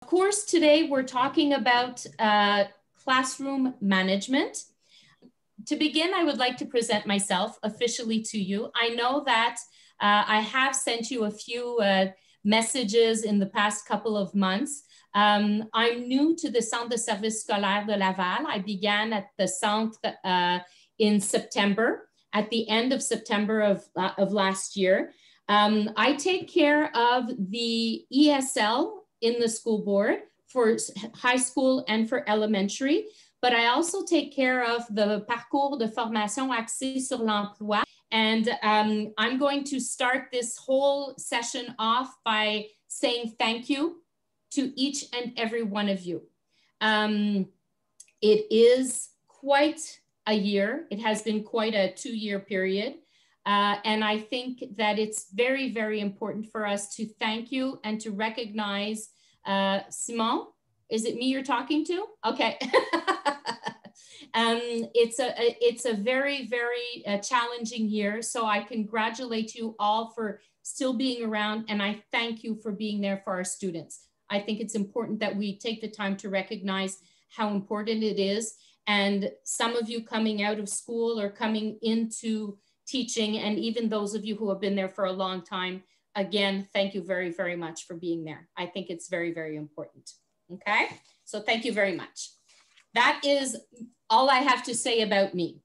course, today we're talking about classroom management. To begin, I would like to present myself officially to you. I know that I have sent you a few messages in the past couple of months. I'm new to the Centre de Services Scolaires de Laval. I began at the Centre in September, at the end of September of last year. I take care of the ESL in the school board for high school and for elementary, but I also take care of the parcours de formation axé sur l'emploi. And I'm going to start this whole session off by saying thank you to each and every one of you. It is quite a year. It has been quite a 2-year period. And I think that it's very, very important for us to thank you and to recognize Simon. Is it me you're talking to? Okay. It's a very, very challenging year. So I congratulate you all for still being around, and I thank you for being there for our students. I think it's important that we take the time to recognize how important it is. And some of you coming out of school or coming into teaching, and even those of you who have been there for a long time, again, thank you very, very much for being there. I think it's very, very important. Okay, so thank you very much. That is all I have to say about me.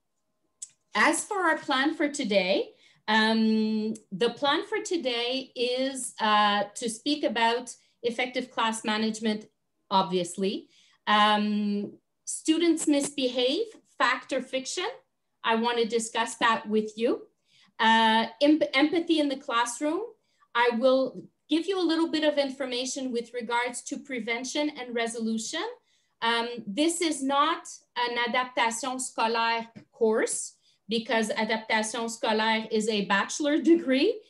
As for our plan for today, the plan for today is to speak about effective class management, obviously. Students misbehave, fact or fiction. I want to discuss that with you. Empathy in the classroom. I will give you a little bit of information with regards to prevention and resolution. This is not an adaptation scolaire course, because adaptation scolaire is a bachelor degree.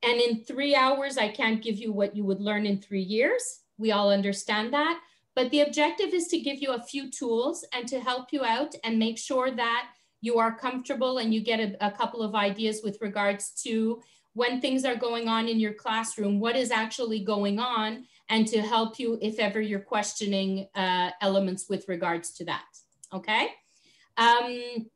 And in 3 hours, I can't give you what you would learn in 3 years. We all understand that. But the objective is to give you a few tools and to help you out and make sure that you are comfortable and you get a couple of ideas with regards to when things are going on in your classroom, what is actually going on, and to help you if ever you're questioning elements with regards to that, okay? And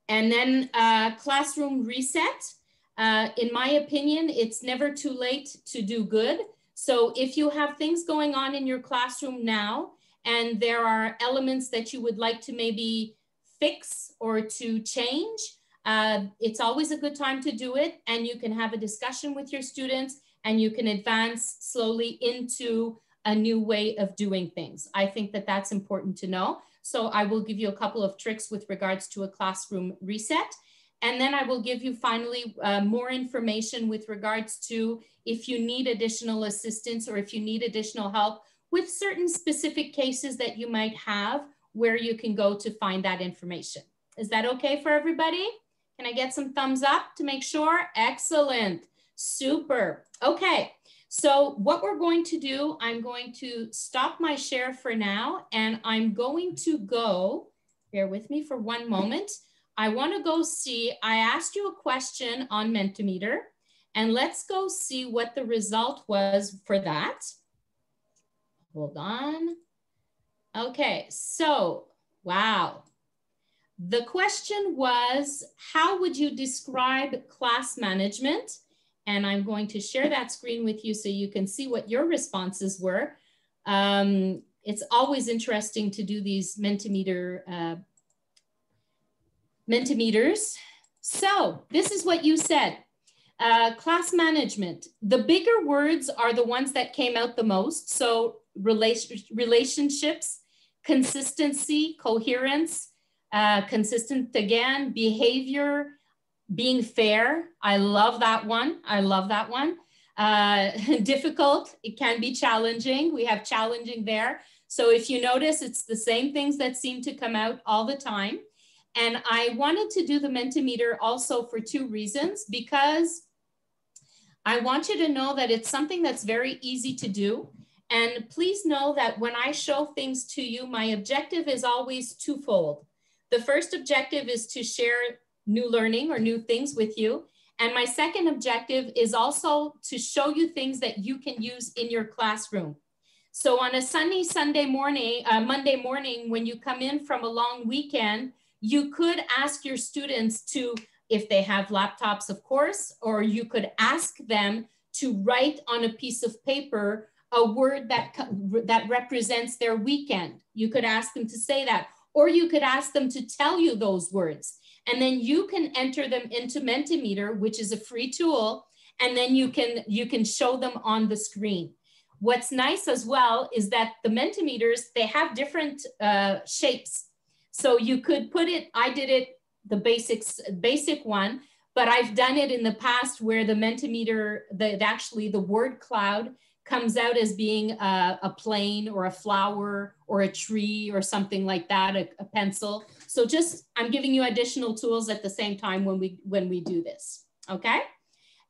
then classroom reset. In my opinion, it's never too late to do good. So if you have things going on in your classroom now, and there are elements that you would like to maybe fix or to change, it's always a good time to do it, and you can have a discussion with your students and you can advance slowly into a new way of doing things. I think that that's important to know. So I will give you a couple of tricks with regards to a classroom reset. And then I will give you finally more information with regards to if you need additional assistance or if you need additional help with certain specific cases that you might have, where you can go to find that information. Is that okay for everybody? Can I get some thumbs up to make sure? Excellent, super. Okay, so what we're going to do, I'm going to stop my share for now, and I'm going to go, bear with me for one moment. I want to go see, I asked you a question on Mentimeter, and let's go see what the result was for that. Hold on. Okay, so, wow. The question was, how would you describe class management? And I'm going to share that screen with you so you can see what your responses were. It's always interesting to do these Mentimeters. So this is what you said. Class management. The bigger words are the ones that came out the most. So relationships, consistency, coherence, consistent again, behavior, being fair. I love that one. I love that one. Difficult. It can be challenging. We have challenging there. So if you notice, it's the same things that seem to come out all the time. And I wanted to do the Mentimeter also for 2 reasons, because I want you to know that it's something that's very easy to do. And please know that when I show things to you, my objective is always twofold. The first objective is to share new learning or new things with you. And my second objective is also to show you things that you can use in your classroom. So on a sunny Sunday morning, Monday morning, when you come in from a long weekend, you could ask your students to, if they have laptops, of course, or you could ask them to write on a piece of paper a word that represents their weekend. You could ask them to say that, or you could ask them to tell you those words. And then you can enter them into Mentimeter, which is a free tool, and then you can show them on the screen. What's nice as well is that the Mentimeters, they have different shapes. So you could put it, I did it, the basic one, but I've done it in the past where the Mentimeter, actually the word cloud comes out as being a plane or a flower or a tree or something like that, a pencil. So just, I'm giving you additional tools at the same time when we do this, okay?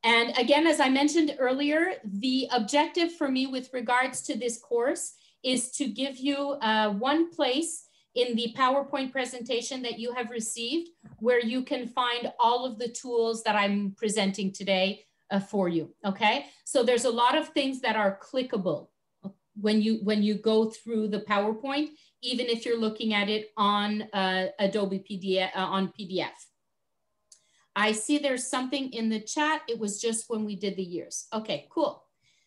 And again, as I mentioned earlier, the objective for me with regards to this course is to give you one place in the PowerPoint presentation that you have received where you can find all of the tools that I'm presenting today for you, okay? So there's a lot of things that are clickable when you go through the PowerPoint, even if you're looking at it on Adobe PDF, on PDF. I see there's something in the chat. It was just when we did the years. Okay, cool.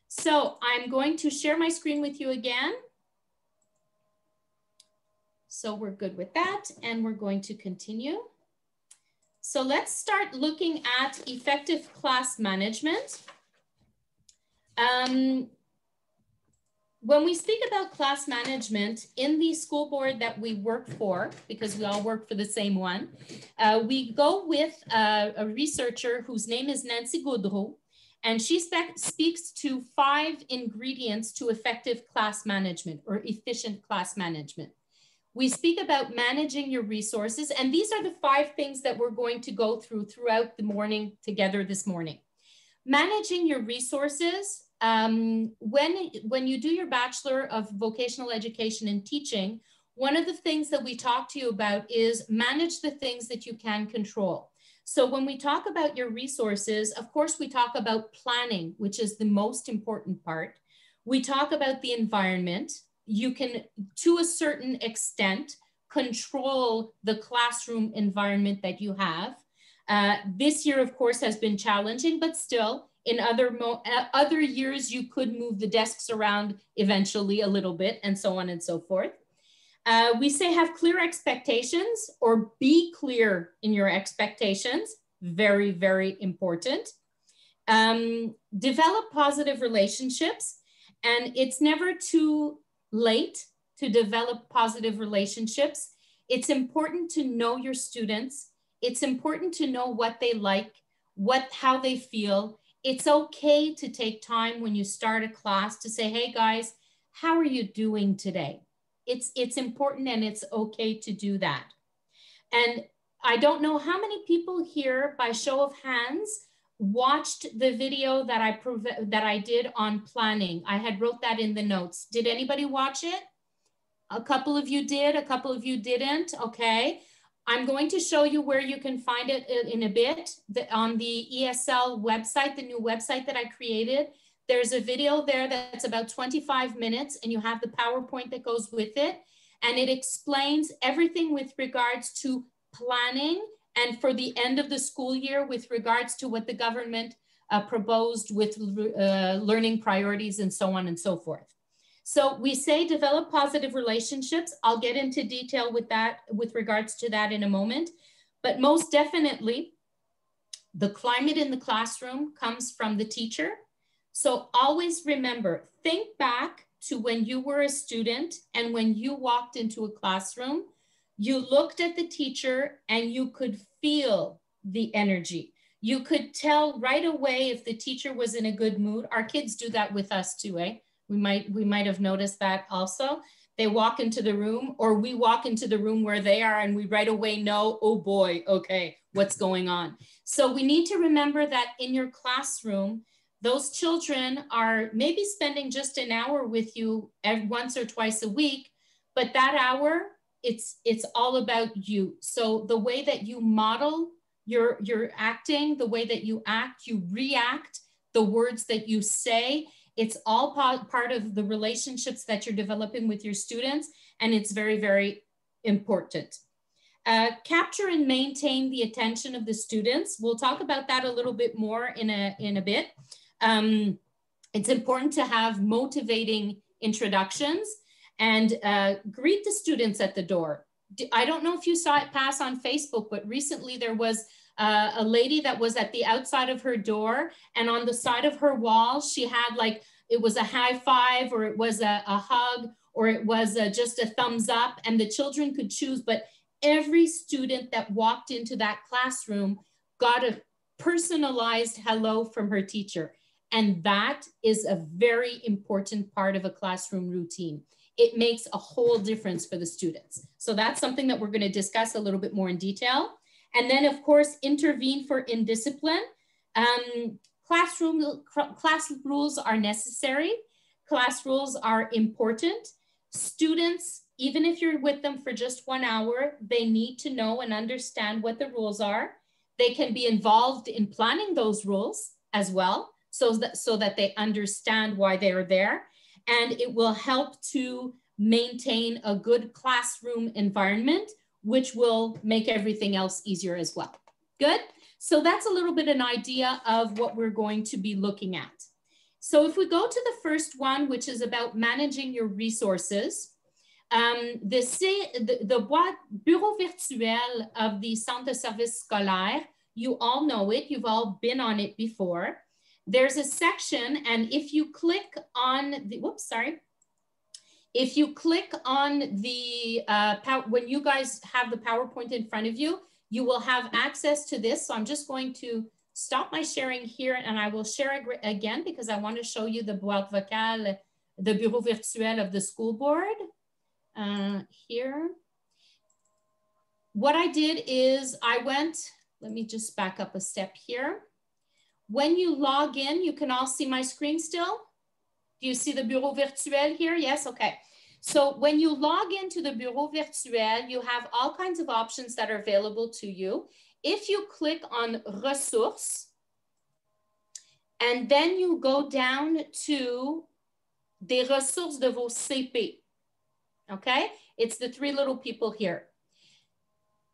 So I'm going to share my screen with you again. So we're good with that, and we're going to continue. So let's start looking at effective class management. When we speak about class management in the school board that we work for, because we all work for the same one, we go with a researcher whose name is Nancy Gaudreau, and she speaks to 5 ingredients to effective class management or efficient class management. We speak about managing your resources, and these are the 5 things that we're going to go through throughout the morning together this morning. Managing your resources. When you do your Bachelor of Vocational Education and Teaching, one of the things that we talk to you about is manage the things that you can control. So when we talk about your resources, of course, we talk about planning, which is the most important part. We talk about the environment. You can, to a certain extent, control the classroom environment that you have. This year, of course, has been challenging, but still, in other years, you could move the desks around eventually a little bit, and so on and so forth. We say have clear expectations, or be clear in your expectations. Very, very important. Develop positive relationships, and it's never too late to develop positive relationships. It's important to know your students. It's important to know what they like, how they feel. It's okay to take time when you start a class to say, hey guys, how are you doing today? It's important, and it's okay to do that. And I don't know how many people here, by show of hands, watched the video that I did on planning. I had wrote that in the notes. Did anybody watch it? A couple of you did, a couple of you didn't. Okay. I'm going to show you where you can find it in a bit. On the ESL website, the new website that I created, there's a video there that's about 25 minutes, and you have the PowerPoint that goes with it. And it explains everything with regards to planning, and for the end of the school year with regards to what the government proposed with learning priorities and so on and so forth. So we say develop positive relationships. I'll get into detail with that, with regards to that in a moment. But most definitely, the climate in the classroom comes from the teacher. So always remember, think back to when you were a student and when you walked into a classroom, you looked at the teacher and you could feel the energy. You could tell right away if the teacher was in a good mood. Our kids do that with us too, eh? We might have noticed that also. They walk into the room, or we walk into the room where they are, and we right away know, oh boy, okay, what's going on? So we need to remember that in your classroom, those children are maybe spending just an hour with you once or twice a week, but that hour, it's all about you. So the way that you model your acting, the way that you act, you react, the words that you say, It's all part of the relationships that you're developing with your students, and it's very, very important. Capture and maintain the attention of the students. We'll talk about that a little bit more in a bit. It's important to have motivating introductions and greet the students at the door. I don't know if you saw it pass on Facebook, but recently there was a lady that was at the outside of her door, and on the side of her wall, she had like, it was a high five, or it was a hug, or it was just a thumbs up, and the children could choose, but every student that walked into that classroom got a personalized hello from her teacher. And that is a very important part of a classroom routine. It makes a whole difference for the students. So that's something that we're going to discuss a little bit more in detail. And then, of course, intervene for indiscipline. Class rules are necessary. Class rules are important. Students, even if you're with them for just 1 hour, they need to know and understand what the rules are. They can be involved in planning those rules as well, so that they understand why they're there. And it will help to maintain a good classroom environment, which will make everything else easier as well. Good? So that's a little bit an idea of what we're going to be looking at. So if we go to the first one, which is about managing your resources, the bureau virtuel of the Centre de Service Scolaire, you all know it, you've all been on it before. There's a section, and if you click on the, if you click on the, when you guys have the PowerPoint in front of you, you will have access to this. So I'm just going to stop my sharing here, and I will share it again because I want to show you the boîte vocale, the bureau virtuel of the school board. Here. What I did is I went, let me just back up a step here. When you log in, you can all see my screen still. Do you see the bureau virtuel here? Yes, okay. So when you log into the bureau virtuel, you have all kinds of options that are available to you. If you click on ressources, and then you go down to des ressources de vos CP, okay? It's the three little people here.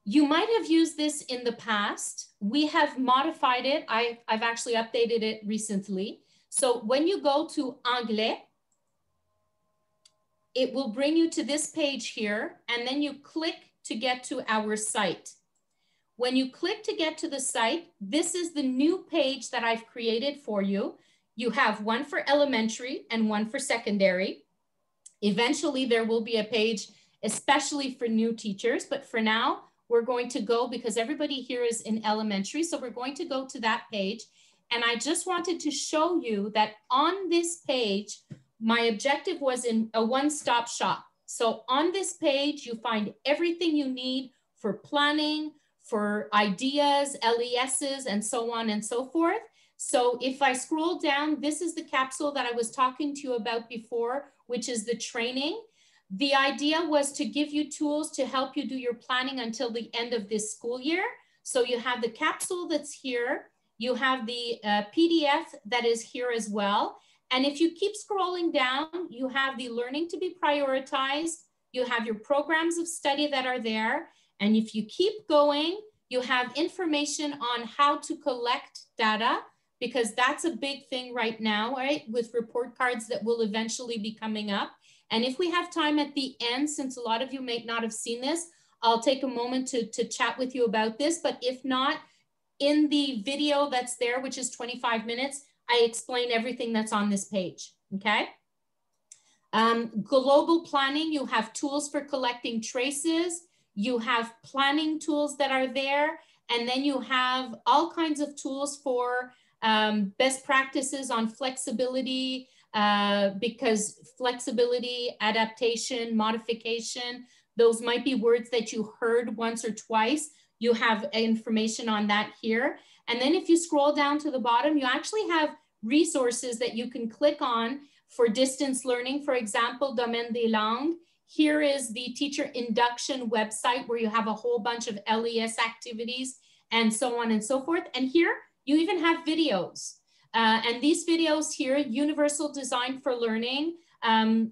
You might have used this in the past. We have modified it. I've actually updated it recently. So when you go to Anglais, it will bring you to this page here, and then you click to get to our site. When you click to get to the site, this is the new page that I've created for you. You have one for elementary and one for secondary. Eventually, there will be a page especially for new teachers, but for now, we're going to go, because everybody here is in elementary, so we're going to go to that page. And I just wanted to show you that on this page, my objective was in a one-stop shop. So on this page, you find everything you need for planning, for ideas, LESs, and so on and so forth. So if I scroll down, this is the capsule that I was talking to you about before, which is the training. The idea was to give you tools to help you do your planning until the end of this school year. So you have the capsule that's here. You have the PDF that is here as well. And if you keep scrolling down, you have the learning to be prioritized. You have your programs of study that are there. And if you keep going, you have information on how to collect data, because that's a big thing right now, right? With report cards that will eventually be coming up. And if we have time at the end, since a lot of you may not have seen this, I'll take a moment to chat with you about this. But if not, in the video that's there, which is 25 minutes, I explain everything that's on this page, okay? Global planning, you have tools for collecting traces. You have planning tools that are there. And then you have all kinds of tools for best practices on flexibility, because flexibility, adaptation, modification, those might be words that you heard once or twice. You have information on that here. And then if you scroll down to the bottom, you actually have resources that you can click on for distance learning. For example, Domaine des Langues. Here is the teacher induction website where you have a whole bunch of LES activities and so on and so forth. And here you even have videos. And these videos here, Universal Design for Learning,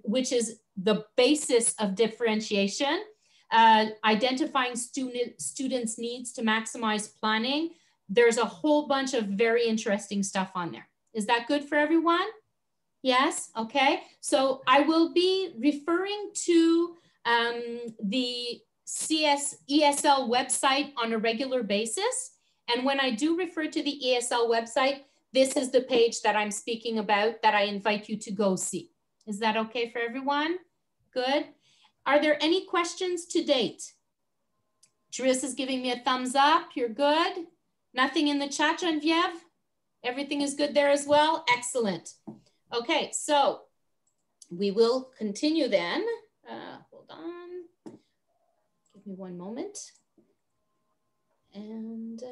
which is the basis of differentiation, identifying students' needs to maximize planning. There's a whole bunch of very interesting stuff on there. Is that good for everyone? Yes, okay. So I will be referring to the ESL website on a regular basis. And when I do refer to the ESL website, this is the page that I'm speaking about that I invite you to go see. Is that okay for everyone? Good. Are there any questions to date? Therese is giving me a thumbs up. You're good. Nothing in the chat, Geneviève? Everything is good there as well? Excellent. Okay, so we will continue then. Hold on. Give me one moment. And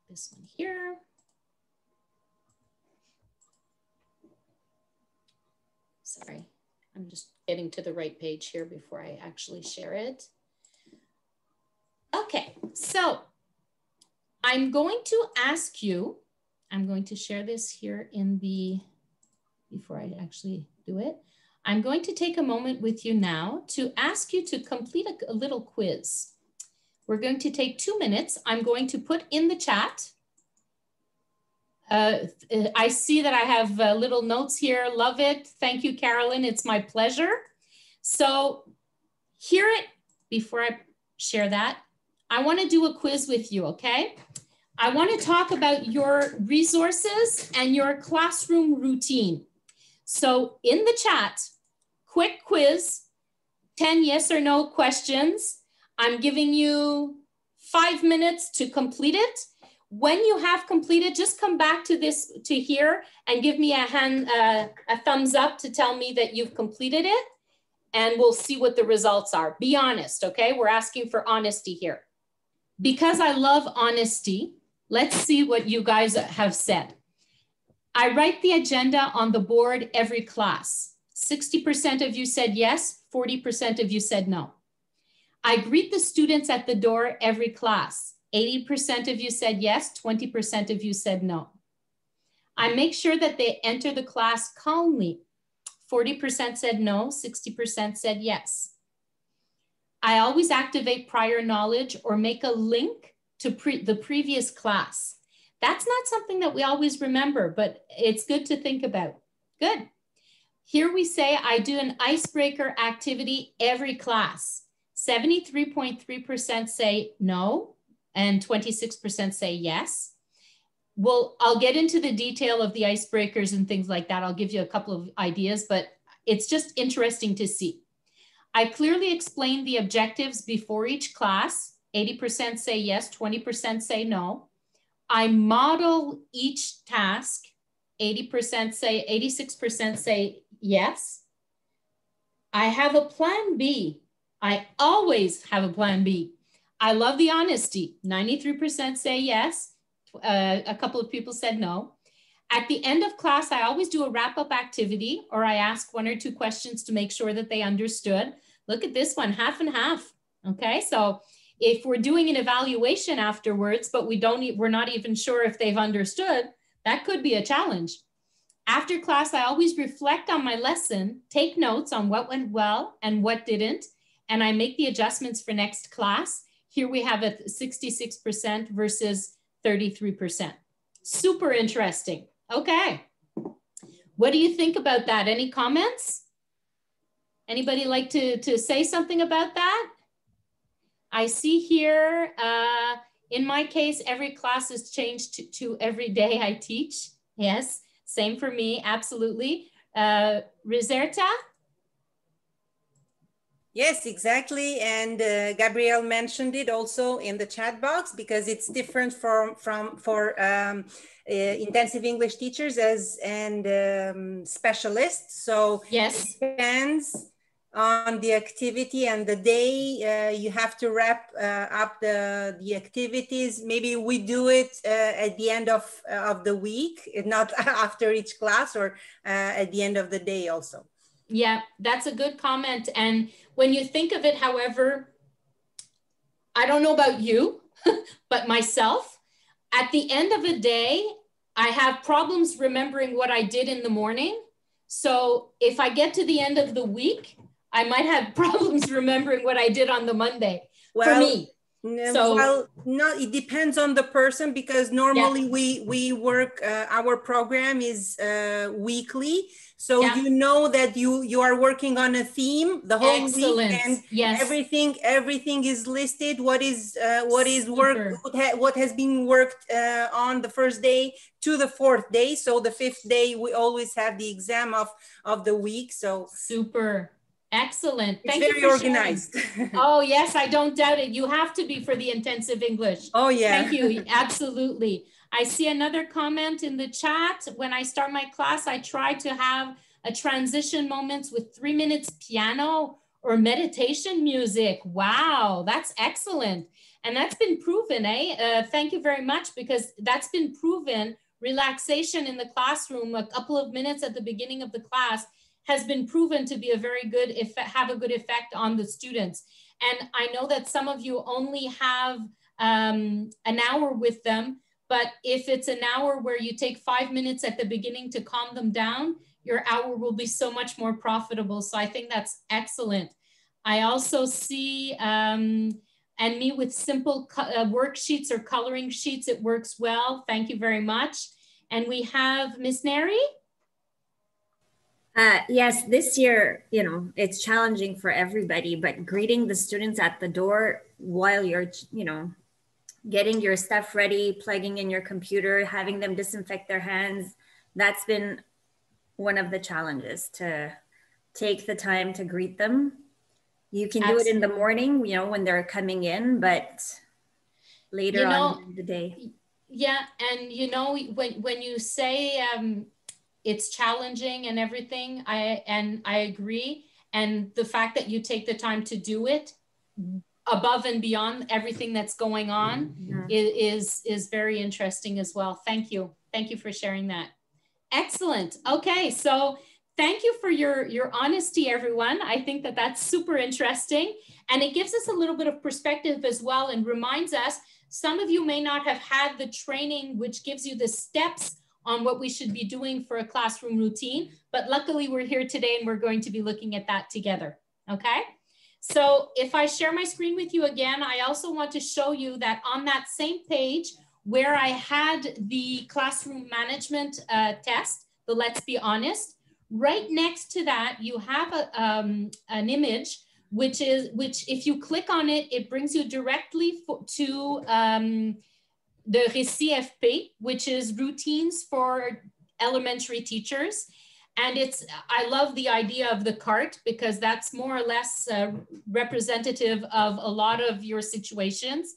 this one here. Sorry, I'm just getting to the right page here before I actually share it. Okay, so I'm going to ask you, I'm going to share this here in the, before I actually do it, I'm going to take a moment with you now to ask you to complete a little quiz. We're going to take 2 minutes. I'm going to put in the chat. I see that I have little notes here. Love it. Thank you, Carolyn. It's my pleasure. So here it, before I share that, I want to do a quiz with you, okay? I want to talk about your resources and your classroom routine. So in the chat, quick quiz, 10 yes or no questions. I'm giving you 5 minutes to complete it. When you have completed, just come back to this, to here, and give me a thumbs up to tell me that you've completed it, and we'll see what the results are. Be honest, okay? We're asking for honesty here. Because I love honesty, let's see what you guys have said. I write the agenda on the board every class. 60% of you said yes, 40% of you said no. I greet the students at the door every class. 80% of you said yes, 20% of you said no. I make sure that they enter the class calmly. 40% said no, 60% said yes. I always activate prior knowledge or make a link to the previous class. That's not something that we always remember, but it's good to think about. Good. Here we say I do an icebreaker activity every class. 73.3% say no, and 26% say yes. Well, I'll get into the detail of the icebreakers and things like that. I'll give you a couple of ideas, but it's just interesting to see. I clearly explain the objectives before each class. 80% say yes, 20% say no. I model each task. 86% say yes. I have a plan B. I always have a plan B. I love the honesty. 93% say yes. A couple of people said no. At the end of class, I always do a wrap-up activity, or I ask 1 or 2 questions to make sure that they understood. Look at this one, half and half. Okay, so if we're doing an evaluation afterwards, but we're not even sure if they've understood, that could be a challenge. After class, I always reflect on my lesson, take notes on what went well and what didn't, and I make the adjustments for next class. Here we have a 66% versus 33%. Super interesting. Okay. What do you think about that? Any comments? Anybody like to say something about that? I see here, in my case, every class is changed to every day I teach. Yes, same for me, absolutely. Rizerta? Yes, exactly. And Gabrielle mentioned it also in the chat box, because it's different for intensive English teachers and specialists. So yes, it depends on the activity and the day. You have to wrap up the activities. Maybe we do it at the end of the week, not after each class, or at the end of the day also. Yeah, that's a good comment. And when you think of it, however, I don't know about you, but myself, at the end of a day, I have problems remembering what I did in the morning. So if I get to the end of the week, I might have problems remembering what I did on the Monday, for me. So, well, no, it depends on the person, because normally we work, our program is weekly. So you know that you are working on a theme the whole week, and everything is listed. What is work, what has been worked on the first day to the fourth day. So the fifth day we always have the exam of the week. So super. Excellent. It's very organized. Oh, yes, I don't doubt it. You have to be for the intensive English. Oh, yeah. Thank you. Absolutely. I see another comment in the chat. When I start my class, I try to have a transition moments with 3 minutes piano or meditation music. Wow, that's excellent. And that's been proven, eh? Thank you very much, because that's been proven. Relaxation in the classroom, a couple of minutes at the beginning of the class, has been proven to be a very good effect, have a good effect on the students. And I know that some of you only have an hour with them, but if it's an hour where you take 5 minutes at the beginning to calm them down, your hour will be so much more profitable. So I think that's excellent. I also see, and me with simple worksheets or coloring sheets, it works well. Thank you very much. And we have Miss Neri. Yes, this year, you know, it's challenging for everybody, but greeting the students at the door while you're, you know, getting your stuff ready, plugging in your computer, having them disinfect their hands, that's been one of the challenges, to take the time to greet them. You can do it in the morning, you know, when they're coming in, but later on in the day. Yeah, and you know, when you say, it's challenging and everything, I agree. And the fact that you take the time to do it above and beyond everything that's going on is very interesting as well. Thank you. Thank you for sharing that. Excellent. Okay, so thank you for your honesty, everyone. I think that that's super interesting. And it gives us a little bit of perspective as well, and reminds us, some of you may not have had the training which gives you the steps on what we should be doing for a classroom routine, but luckily we're here today and we're going to be looking at that together, okay? So if I share my screen with you again, I also want to show you that on that same page where I had the classroom management test, the Let's Be Honest, right next to that, you have an image, which if you click on it, it brings you directly to the Récit FP, which is routines for elementary teachers. And I love the idea of the cart, because that's more or less representative of a lot of your situations,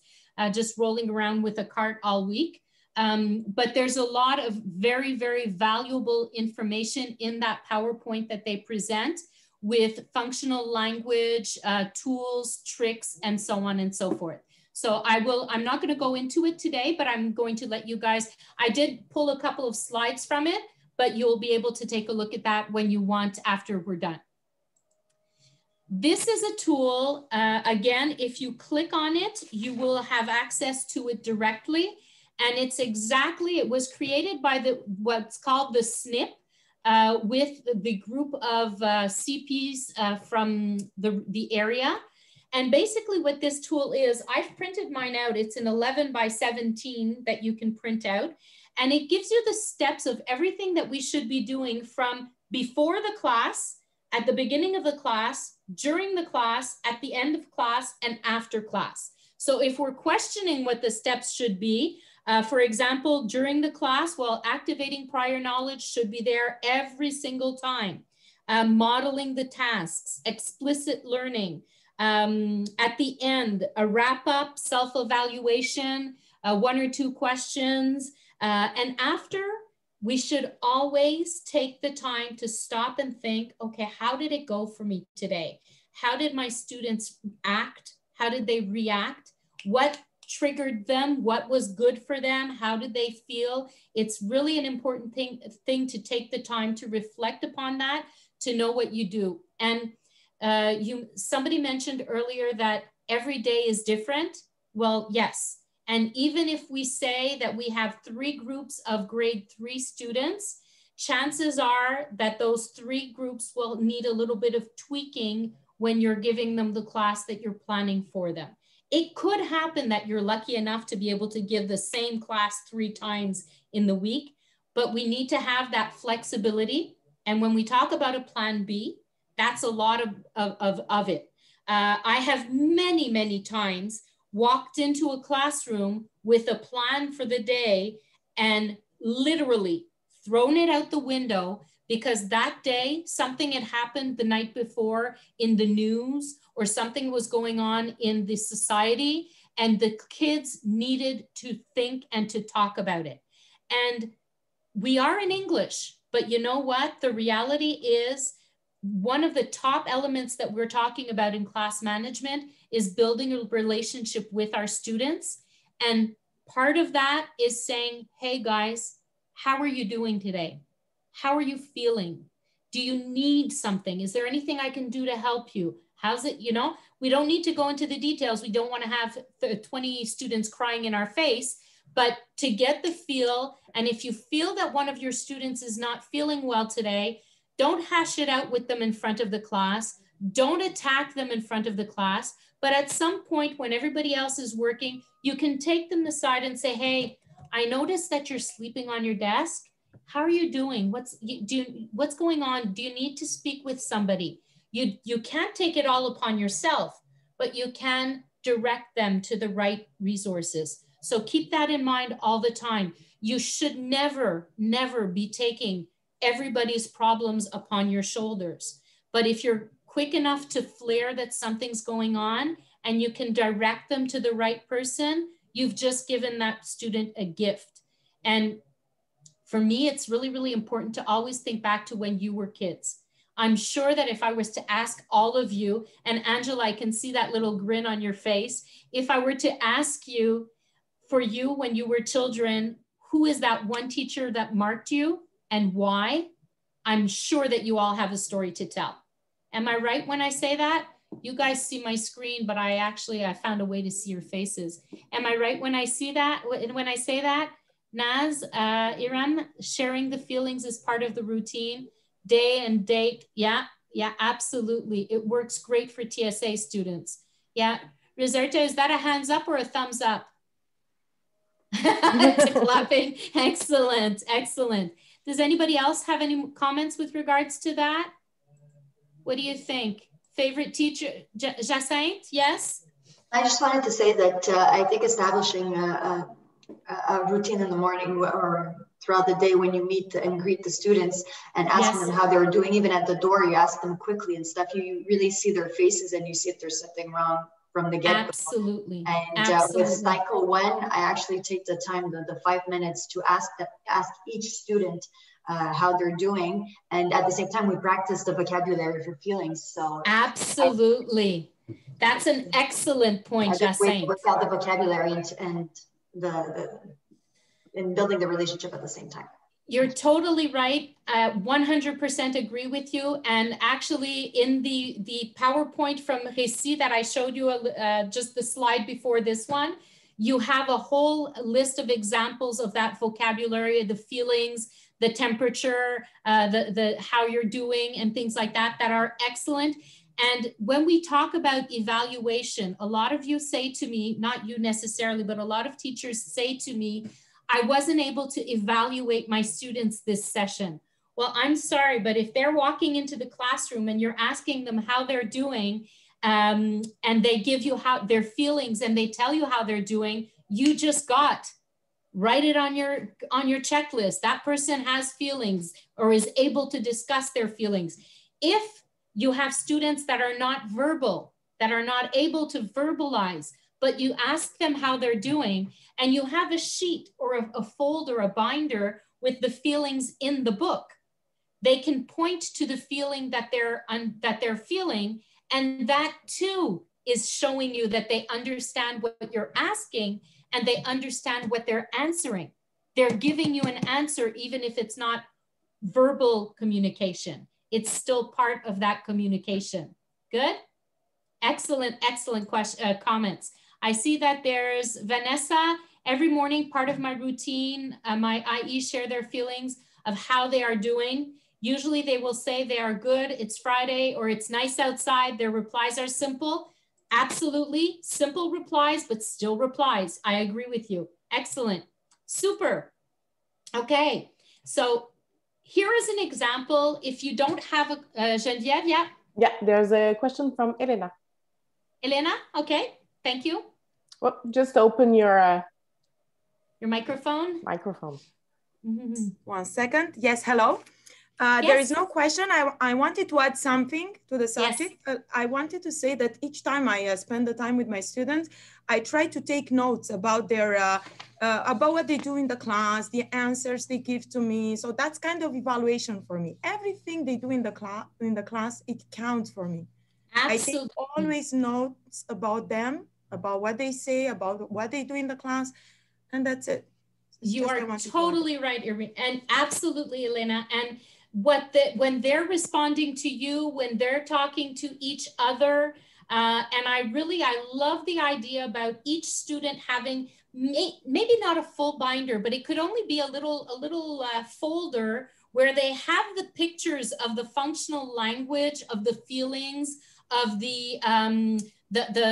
just rolling around with a cart all week. But there's a lot of very, very valuable information in that PowerPoint that they present, with functional language, tools, tricks, and so on and so forth. So I'm not going to go into it today, but I'm going to let you guys, I did pull a couple of slides from it, but you'll be able to take a look at that when you want after we're done. This is a tool, again, if you click on it, you will have access to it directly. And it's it was created by what's called the SNP, with the group of CPs from the area. And basically what this tool is, I've printed mine out. It's an 11 by 17 that you can print out. And it gives you the steps of everything that we should be doing from before the class, at the beginning of the class, during the class, at the end of class, and after class. So if we're questioning what the steps should be, for example, during the class, well, activating prior knowledge should be there every single time. Modeling the tasks, explicit learning. At the end, a wrap up, self-evaluation, 1 or 2 questions. And after, we should always take the time to stop and think, okay, how did it go for me today? How did my students act? How did they react? What triggered them? What was good for them? How did they feel? It's really an important thing to take the time to reflect upon that, to know what you do. And somebody mentioned earlier that every day is different. Well, yes, And even if we say that we have 3 groups of grade 3 students, chances are that those 3 groups will need a little bit of tweaking when you're giving them the class that you're planning for them. It could happen that you're lucky enough to be able to give the same class 3 times in the week, but we need to have that flexibility. And when we talk about a plan B, that's a lot of it. I have many, many times walked into a classroom with a plan for the day and literally thrown it out the window because that day something had happened the night before in the news or something was going on in the society and the kids needed to think and to talk about it. And we are in English, but you know what? The reality is one of the top elements that we're talking about in class management is building a relationship with our students. And part of that is saying, hey guys, how are you doing today? How are you feeling? Do you need something? Is there anything I can do to help you? How's it, you know, we don't need to go into the details. We don't want to have 20 students crying in our face, but to get the feel, and if you feel that one of your students is not feeling well today, don't hash it out with them in front of the class. Don't attack them in front of the class. But at some point when everybody else is working, you can take them aside and say, hey, I noticed that you're sleeping on your desk. How are you doing? What's going on? Do you need to speak with somebody? You can't take it all upon yourself, but you can direct them to the right resources. So keep that in mind all the time. You should never, never be taking everybody's problems upon your shoulders. But if you're quick enough to flare that something's going on and you can direct them to the right person, you've just given that student a gift. And for me, it's really, really important to always think back to when you were kids. I'm sure that if I was to ask all of you, and Angela, I can see that little grin on your face. If I were to ask you, for you when you were children, who is that one teacher that marked you and why? I'm sure that you all have a story to tell. Am I right when I say that? You guys see my screen, but I found a way to see your faces. Am I right when I see that? When I say that? Naz, Iram, sharing the feelings is part of the routine. Day and date, yeah, absolutely. It works great for TSA students. Yeah, Rizerta, is that a hands up or a thumbs up? Clapping, excellent, excellent. Does anybody else have any comments with regards to that? What do you think? Favorite teacher, Jacinthe, yes? I just wanted to say that I think establishing a routine in the morning or throughout the day when you meet and greet the students and asking them how they're doing, even at the door, you ask them quickly and stuff, you really see their faces and you see if there's something wrong from the get-go. Absolutely. And with cycle 1, I actually take the time, the 5 minutes to ask each student how they're doing. And at the same time, we practice the vocabulary for feelings. So absolutely. That's an excellent point, Jacinthe. Work out the vocabulary and building the relationship at the same time. You're totally right. 100% agree with you. And actually in the PowerPoint from Réci that I showed you just the slide before this one, you have a whole list of examples of that vocabulary, the feelings, the temperature, the how you're doing and things like that, that are excellent. And when we talk about evaluation, a lot of you say to me, not you necessarily, but a lot of teachers say to me, I wasn't able to evaluate my students this session. Well, I'm sorry, but if they're walking into the classroom and you're asking them how they're doing, and they give you how their feelings and they tell you how they're doing, you just write it on your checklist. That person has feelings or is able to discuss their feelings. If you have students that are not verbal, that are not able to verbalize, but you ask them how they're doing, and you have a sheet or a folder, a binder with the feelings in the book, they can point to the feeling that they're feeling, and that too is showing you that they understand what you're asking and they understand what they're answering. They're giving you an answer even if it's not verbal communication. It's still part of that communication. Good? Excellent, excellent comments. I see that there's Vanessa. Every morning, part of my routine, my IEs share their feelings of how they are doing. Usually they will say they are good, it's Friday, or it's nice outside. Their replies are simple. Absolutely, simple replies, but still replies. I agree with you. Excellent. Super. Okay, so here is an example. If you don't have a, Geneviève, yeah? Yeah, there's a question from Elena. Elena, okay, thank you. Well, just open your microphone. Microphone. Mm-hmm. 1 second. Yes, hello. Yes. There is no question. I wanted to add something to the subject. Yes. I wanted to say that each time I spend the time with my students, I try to take notes about their about what they do in the class, the answers they give to me. So that's kind of evaluation for me. Everything they do in the class, it counts for me. Absolutely. I take always notes about them, about what they say, about what they do in the class, and that's it. You are totally right, Irene, and absolutely, Elena. And when they're responding to you, when they're talking to each other, and I love the idea about each student having maybe not a full binder, but it could only be a little folder where they have the pictures of the functional language, of the feelings, of the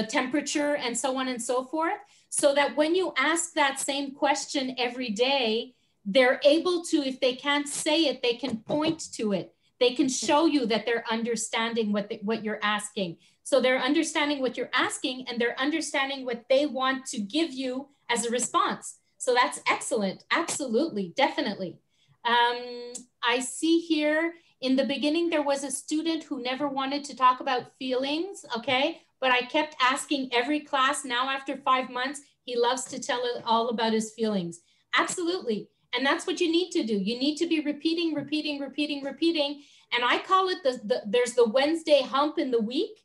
temperature, and so on and so forth. So that when you ask that same question every day, they're able to, if they can't say it, they can point to it. They can show you that they're understanding what you're asking. So they're understanding what you're asking, and they're understanding what they want to give you as a response. So that's excellent. Absolutely, definitely. I see here in the beginning, there was a student who never wanted to talk about feelings, okay? But I kept asking every class. Now after 5 months, he loves to tell it all about his feelings. Absolutely. And that's what you need to do. You need to be repeating. And I call it there's the Wednesday hump in the week.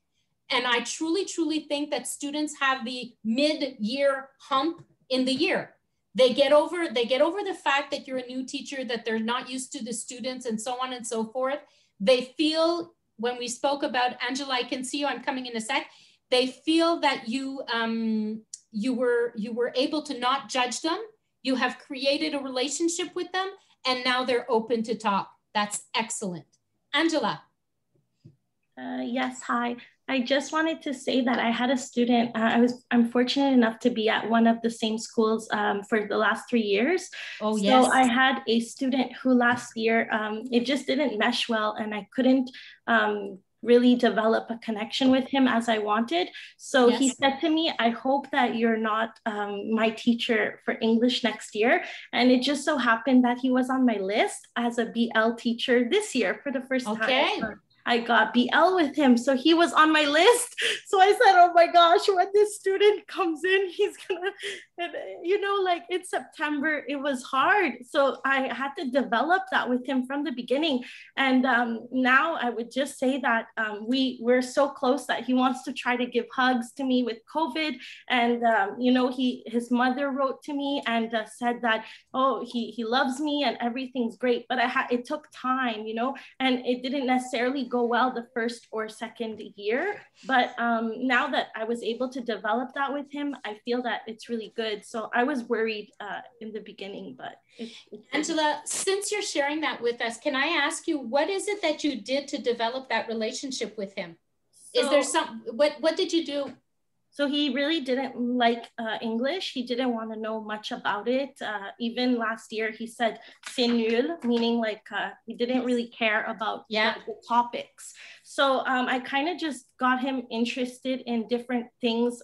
And I truly think that students have the mid-year hump in the year. They get over the fact that you're a new teacher, that they're not used to the students, and so on and so forth. They feel, when we spoke about Angela, I can see you, I'm coming in a sec. They feel that you were able to not judge them. You have created a relationship with them, and now they're open to talk. That's excellent. Angela. Yes, hi. I just wanted to say that I had a student, I'm fortunate enough to be at one of the same schools for the last 3 years. Oh, yes. So I had a student who last year, it just didn't mesh well, and I couldn't really develop a connection with him as I wanted. So yes. He said to me, I hope that you're not my teacher for English next year. And it just so happened that he was on my list as a BL teacher this year for the first time. I got BL with him. So he was on my list. So I said, oh my gosh, when this student comes in, he's gonna, like in September, it was hard. So I had to develop that with him from the beginning. And now I would just say that we're so close that he wants to try to give hugs to me with COVID. And, his mother wrote to me and said that, oh, he loves me and everything's great. But it took time, and it didn't necessarily go well the first or second year, but now that I was able to develop that with him, I feel that it's really good. So I was worried in the beginning, but Angela, since you're sharing that with us, can I ask you, what is it that you did to develop that relationship with him? So, is there what did you do? So he really didn't like English. He didn't want to know much about it. Even last year, he said "c'est nul," meaning like he didn't really care about the topics. So I kind of just got him interested in different things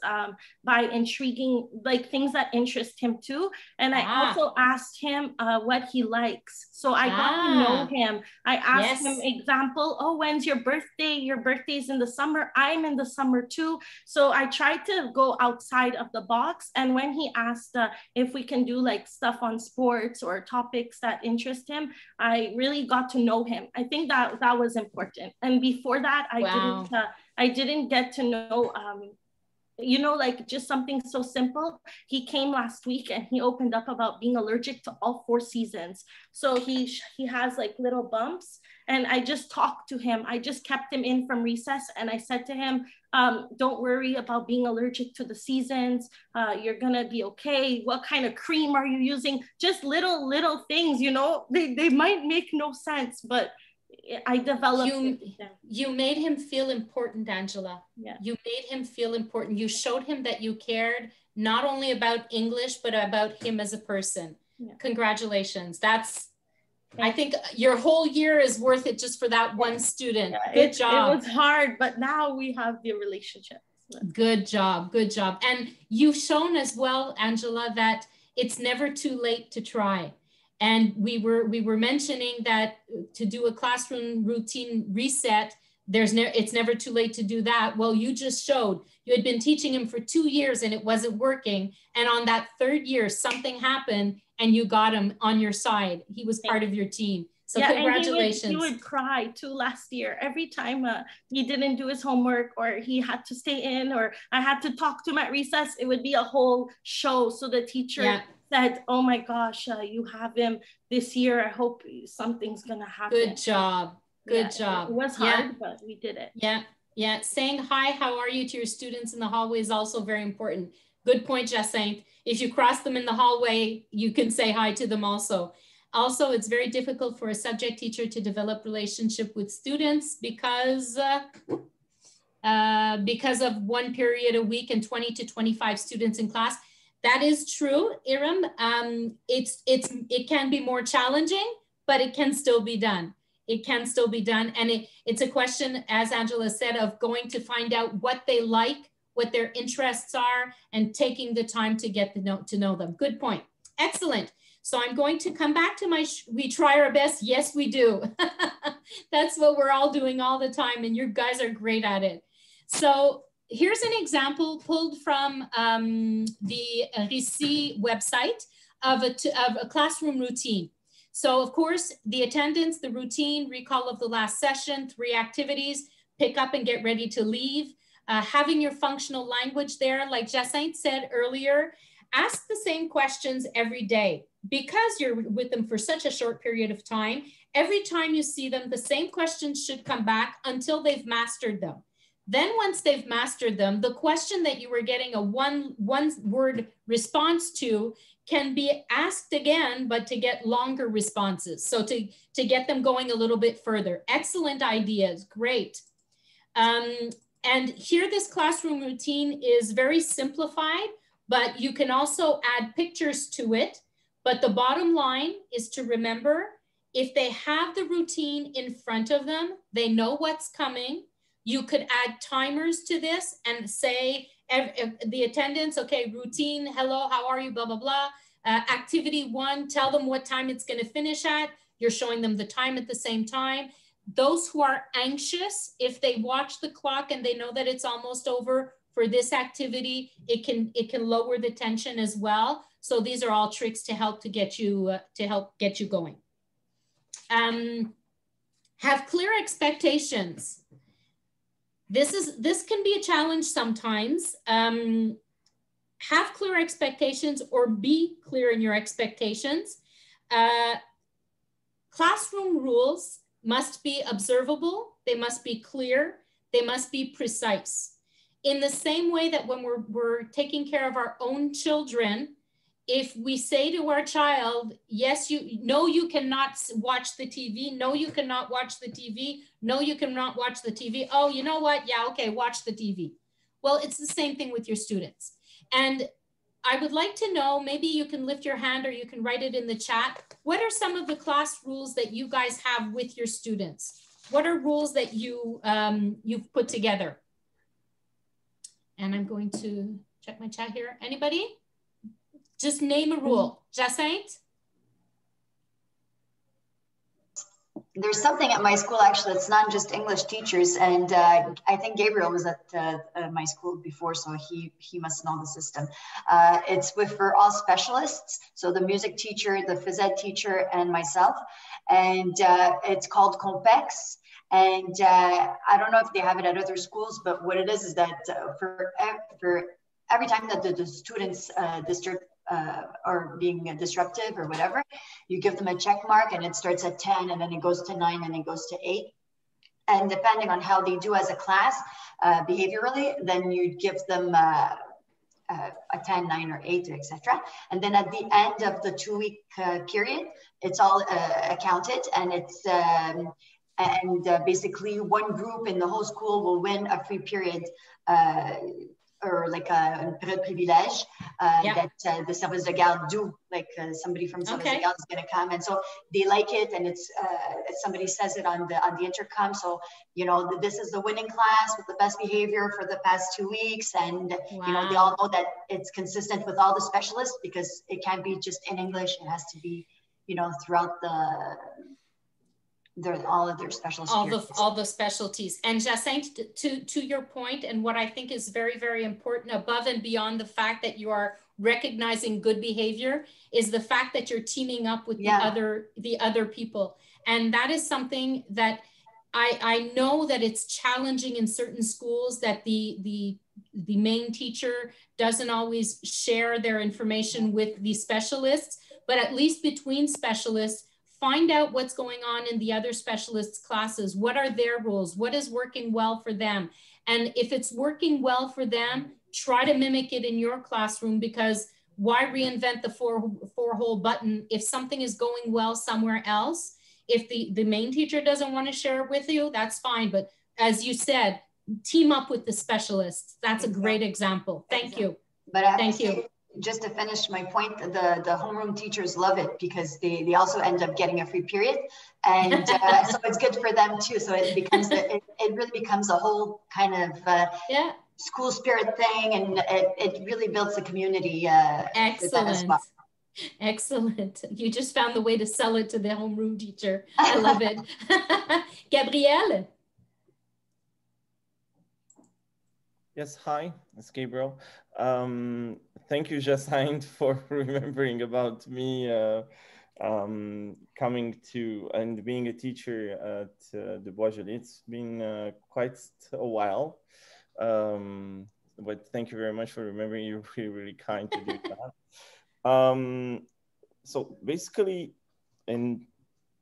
by intriguing, like things that interest him too. And I also asked him what he likes. So I got to know him. I asked him, example, oh, when's your birthday? Your birthday's in the summer. I'm in the summer too. So I tried to go outside of the box. And when he asked if we can do like stuff on sports or topics that interest him, I really got to know him. I think that was important. And before that, I didn't get to know you know, like just something so simple. He came last week and he opened up about being allergic to all 4 seasons. So he has like little bumps, and I just talked to him. I just kept him in from recess, and I said to him, don't worry about being allergic to the seasons. You're gonna be okay. What kind of cream are you using? Just little things, you know, they might make no sense, but I developed you made him feel important, Angela. Yeah. You made him feel important. You showed him that you cared not only about English, but about him as a person. Yeah. Congratulations. I think your whole year is worth it just for that one student. Yeah, good job. It was hard, but now we have the relationship. Good job. Good job. And you've shown as well, Angela, that it's never too late to try. And we were mentioning that to do a classroom routine reset, it's never too late to do that. Well, you just showed you had been teaching him for 2 years and it wasn't working. And on that 3rd year, something happened and you got him on your side. He was part of your team. So yeah, congratulations. And he would cry too last year. Every time he didn't do his homework, or he had to stay in, or I had to talk to him at recess, it would be a whole show. So the teacher said, oh my gosh, you have him this year. I hope something's gonna happen. Good job. Good job. It was hard, but we did it. Yeah. Saying hi, how are you to your students in the hallway is also very important. Good point, Jacinthe. If you cross them in the hallway, you can say hi to them also. Also, it's very difficult for a subject teacher to develop relationship with students because of 1 period a week and 20 to 25 students in class. That is true, Iram. It can be more challenging, but it can still be done. It can still be done. And it's a question, as Angela said, of going to find out what they like, what their interests are, and taking the time to get to know them. Good point. Excellent. So I'm going to come back to we try our best. Yes, we do. That's what we're all doing all the time. And you guys are great at it. So here's an example pulled from the RICI website of a classroom routine. So of course, the attendance, the routine, recall of the last session, 3 activities, pick up and get ready to leave. Having your functional language there, like Jacinthe said earlier, ask the same questions every day. Because you're with them for such a short period of time, every time you see them, the same questions should come back until they've mastered them. Then once they've mastered them, the question that you were getting a one word response to can be asked again, but to get longer responses. So to get them going a little bit further. Excellent ideas, great. And here this classroom routine is very simplified, but you can also add pictures to it. But the bottom line is to remember, if they have the routine in front of them, they know what's coming. You could add timers to this and say, the attendance, okay, routine, hello, how are you, blah, blah, blah. Activity 1, tell them what time it's gonna finish at. You're showing them the time at the same time. Those who are anxious, if they watch the clock and they know that it's almost over for this activity, it can lower the tension as well. So these are all tricks to help get you going. Have clear expectations. This can be a challenge sometimes. Have clear expectations, or be clear in your expectations. Classroom rules must be observable. They must be clear. They must be precise. In the same way that when we're taking care of our own children, if we say to our child, yes, you cannot watch the TV. No, you cannot watch the TV. No, you cannot watch the TV. Oh, you know what? Yeah, okay, watch the TV. Well, it's the same thing with your students. And I would like to know, maybe you can lift your hand or you can write it in the chat. What are some of the class rules that you guys have with your students? What are rules that you've put together? And I'm going to check my chat here. Anybody? Just name a rule. Jacinthe? There's something at my school, actually, it's not just English teachers. And I think Gabriel was at my school before, so he must know the system. It's for all specialists. So the music teacher, the phys ed teacher, and myself. And it's called COMPEX. And I don't know if they have it at other schools, but what it is that for every time that the students are being disruptive or whatever, you give them a check mark, and it starts at 10, and then it goes to 9, and it goes to 8. And depending on how they do as a class behaviorally, then you give them a 10, 9, or 8, etc. And then at the end of the 2-week period, it's all accounted, and it's basically one group in the whole school will win a free period or like a période privilège that the service de garde do, like somebody from service de garde is going to come, and so they like it, and it's somebody says it on the intercom, so you know this is the winning class with the best behavior for the past 2 weeks, and you know they all know that it's consistent with all the specialists, because it can't be just in English, it has to be, you know, throughout all of their specialties. All the specialties. And Jacinthe, to your point, and what I think is very, very important, above and beyond the fact that you are recognizing good behavior, is the fact that you're teaming up with the other people. And that is something that I know that it's challenging in certain schools, that the main teacher doesn't always share their information with the specialists, but at least between specialists, find out what's going on in the other specialists' classes. What are their rules? What is working well for them? And if it's working well for them, try to mimic it in your classroom, because why reinvent the four-hole button if something is going well somewhere else? If the main teacher doesn't want to share it with you, that's fine. But as you said, team up with the specialists. That's a great example. Thank you. But thank you. Just to finish my point, the homeroom teachers love it, because they also end up getting a free period, and so it's good for them too. So it becomes it really becomes a whole kind of school spirit thing, and it really builds the community. Excellent. Excellent. You just found the way to sell it to the homeroom teacher. I love it. Gabrielle. Yes, hi, it's Gabriel. Thank you, Jacinthe, for remembering about me coming to and being a teacher at the Bois-Joli. It's been quite a while, but thank you very much for remembering. You're really, really kind to do that. So basically, I'm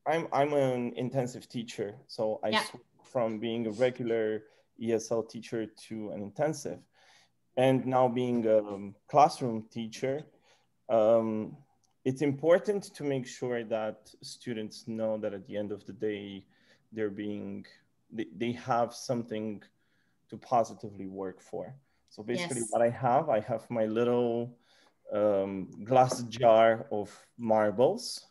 an intensive teacher, so I switched from being a regular ESL teacher to an intensive. And now being a classroom teacher, it's important to make sure that students know that at the end of the day, they have something to positively work for. So basically what I have my little glass jar of marbles.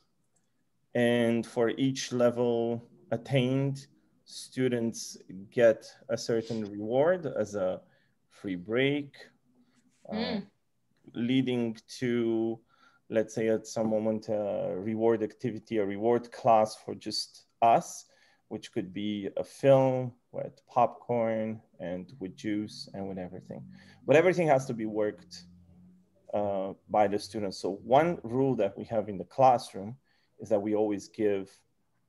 And for each level attained, students get a certain reward as a free break, leading to, let's say at some moment, a reward activity, a reward class for just us, which could be a film with popcorn and with juice and with everything. But everything has to be worked by the students. So one rule that we have in the classroom is that we always give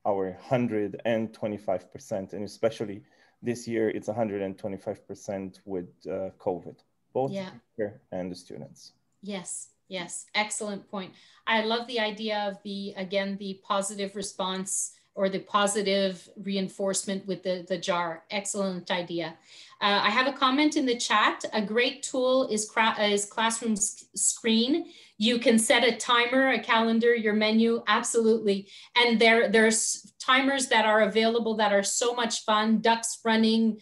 our 125%, and especially this year, it's 125% with COVID, both the teacher and the students. Yes, yes, excellent point. I love the idea of the positive response or the positive reinforcement with the jar. Excellent idea. I have a comment in the chat. A great tool is Classroom Screen. You can set a timer, a calendar, your menu, absolutely. And there's timers that are available that are so much fun, ducks running,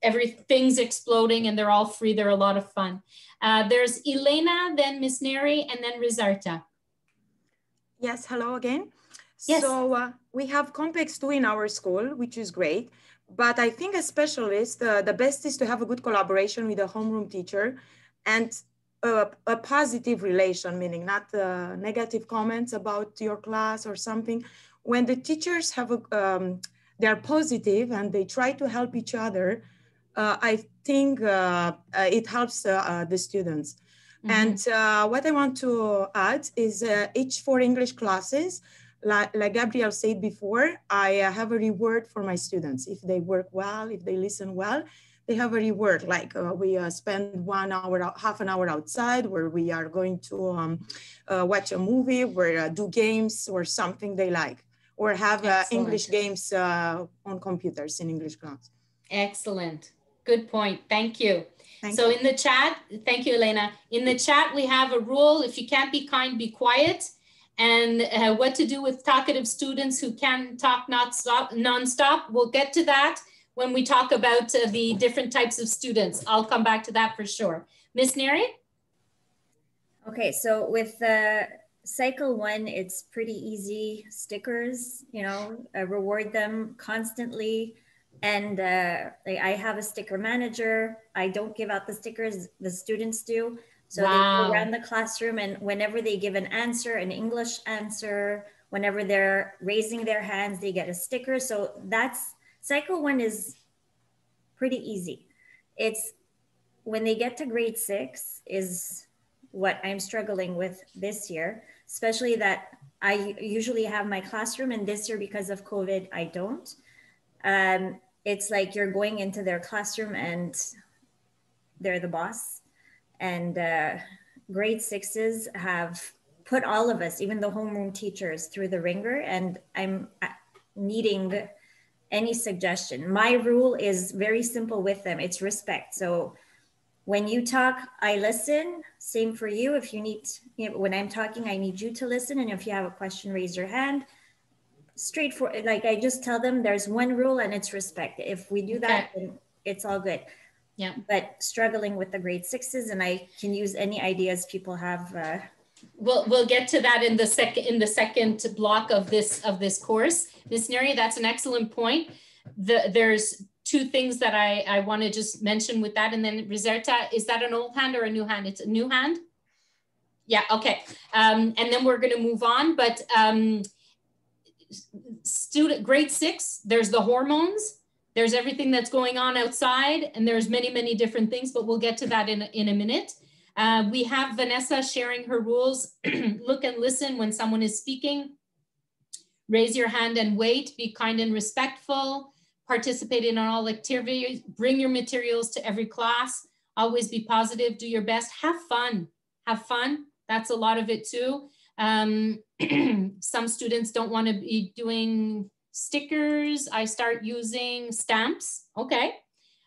everything's exploding, and they're all free. They're a lot of fun. There's Elena, then Miss Neri, and then Rizarta. Yes, hello again. Yes. So we have Complex 2 in our school, which is great. But I think as specialists, the best is to have a good collaboration with a homeroom teacher and a positive relation, meaning not negative comments about your class or something. When the teachers have they're positive and they try to help each other, I think it helps the students. Mm-hmm. And what I want to add is each 4 English classes like Gabrielle said before, I have a reward for my students. If they work well, if they listen well, they have a reward. Like we spend 1 hour, half an hour outside where we are going to watch a movie, or do games or something they like, or have English games on computers in English class. Excellent. Good point. Thank you. Thank you. In the chat, thank you, Elena. In the chat, we have a rule. If you can't be kind, be quiet. And what to do with talkative students who can talk non-stop. We'll get to that when we talk about the different types of students. I'll come back to that for sure. Ms. Neri? Okay, so with cycle 1, it's pretty easy. Stickers, you know, reward them constantly. And I have a sticker manager. I don't give out the stickers, the students do. So they go around the classroom, and whenever they give an answer, an English answer, whenever they're raising their hands, they get a sticker. So that's cycle 1 is pretty easy. It's when they get to grade 6 is what I'm struggling with this year, especially that I usually have my classroom, and this year because of COVID, I don't. It's like you're going into their classroom and they're the boss. And grade 6s have put all of us, even the homeroom teachers, through the ringer. And I'm needing any suggestion. My rule is very simple with them. It's respect. So when you talk, I listen. Same for you. If you need, when I'm talking, I need you to listen. And if you have a question, raise your hand. Straightforward. Like I just tell them there's one rule, and it's respect. If we do that, then it's all good. Yeah. But struggling with the grade 6s, and I can use any ideas people have. We'll get to that in the second block of this course. Ms. Neri, that's an excellent point. There's 2 things that I want to just mention with that, and then Rizerta, is that an old hand or a new hand? It's a new hand. Yeah. Okay. And then we're going to move on, but grade 6, there's the hormones. There's everything that's going on outside, and there's many, many different things, but we'll get to that in a minute. We have Vanessa sharing her rules. Look and listen when someone is speaking. Raise your hand and wait. Be kind and respectful. Participate in all activities. Bring your materials to every class. Always be positive. Do your best. Have fun. Have fun. That's a lot of it too. Some students don't want to be doing stickers. I start using stamps. Okay.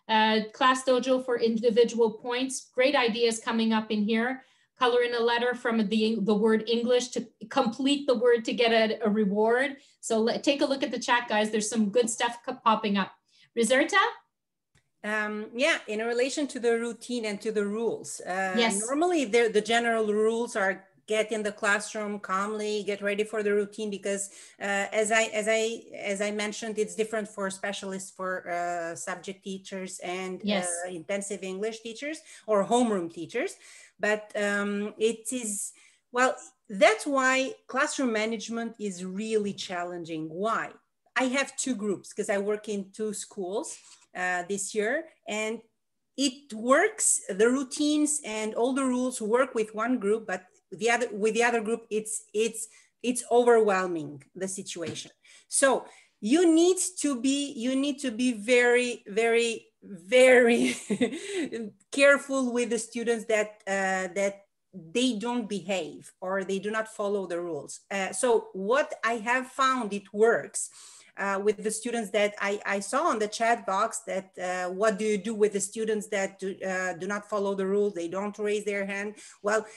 Class Dojo for individual points. Great ideas coming up in here. Color in a letter from the word English to complete the word to get a reward. So take a look at the chat, guys. There's some good stuff popping up. Rizerta? Yeah, in relation to the routine and to the rules. Yes. Normally the general rules are get in the classroom calmly, get ready for the routine, because as I mentioned, it's different for specialists, for subject teachers and intensive English teachers or homeroom teachers. But it is, well, that's why classroom management is really challenging. Why? I have 2 groups because I work in 2 schools this year, and it works, the routines and all the rules work with one group, but with the other group, it's overwhelming, the situation. So you need to be very, very, very careful with the students that they don't behave or they do not follow the rules. So what I have found, it works with the students that I saw on the chat box, that what do you do with the students that do not follow the rules? They don't raise their hand. Well,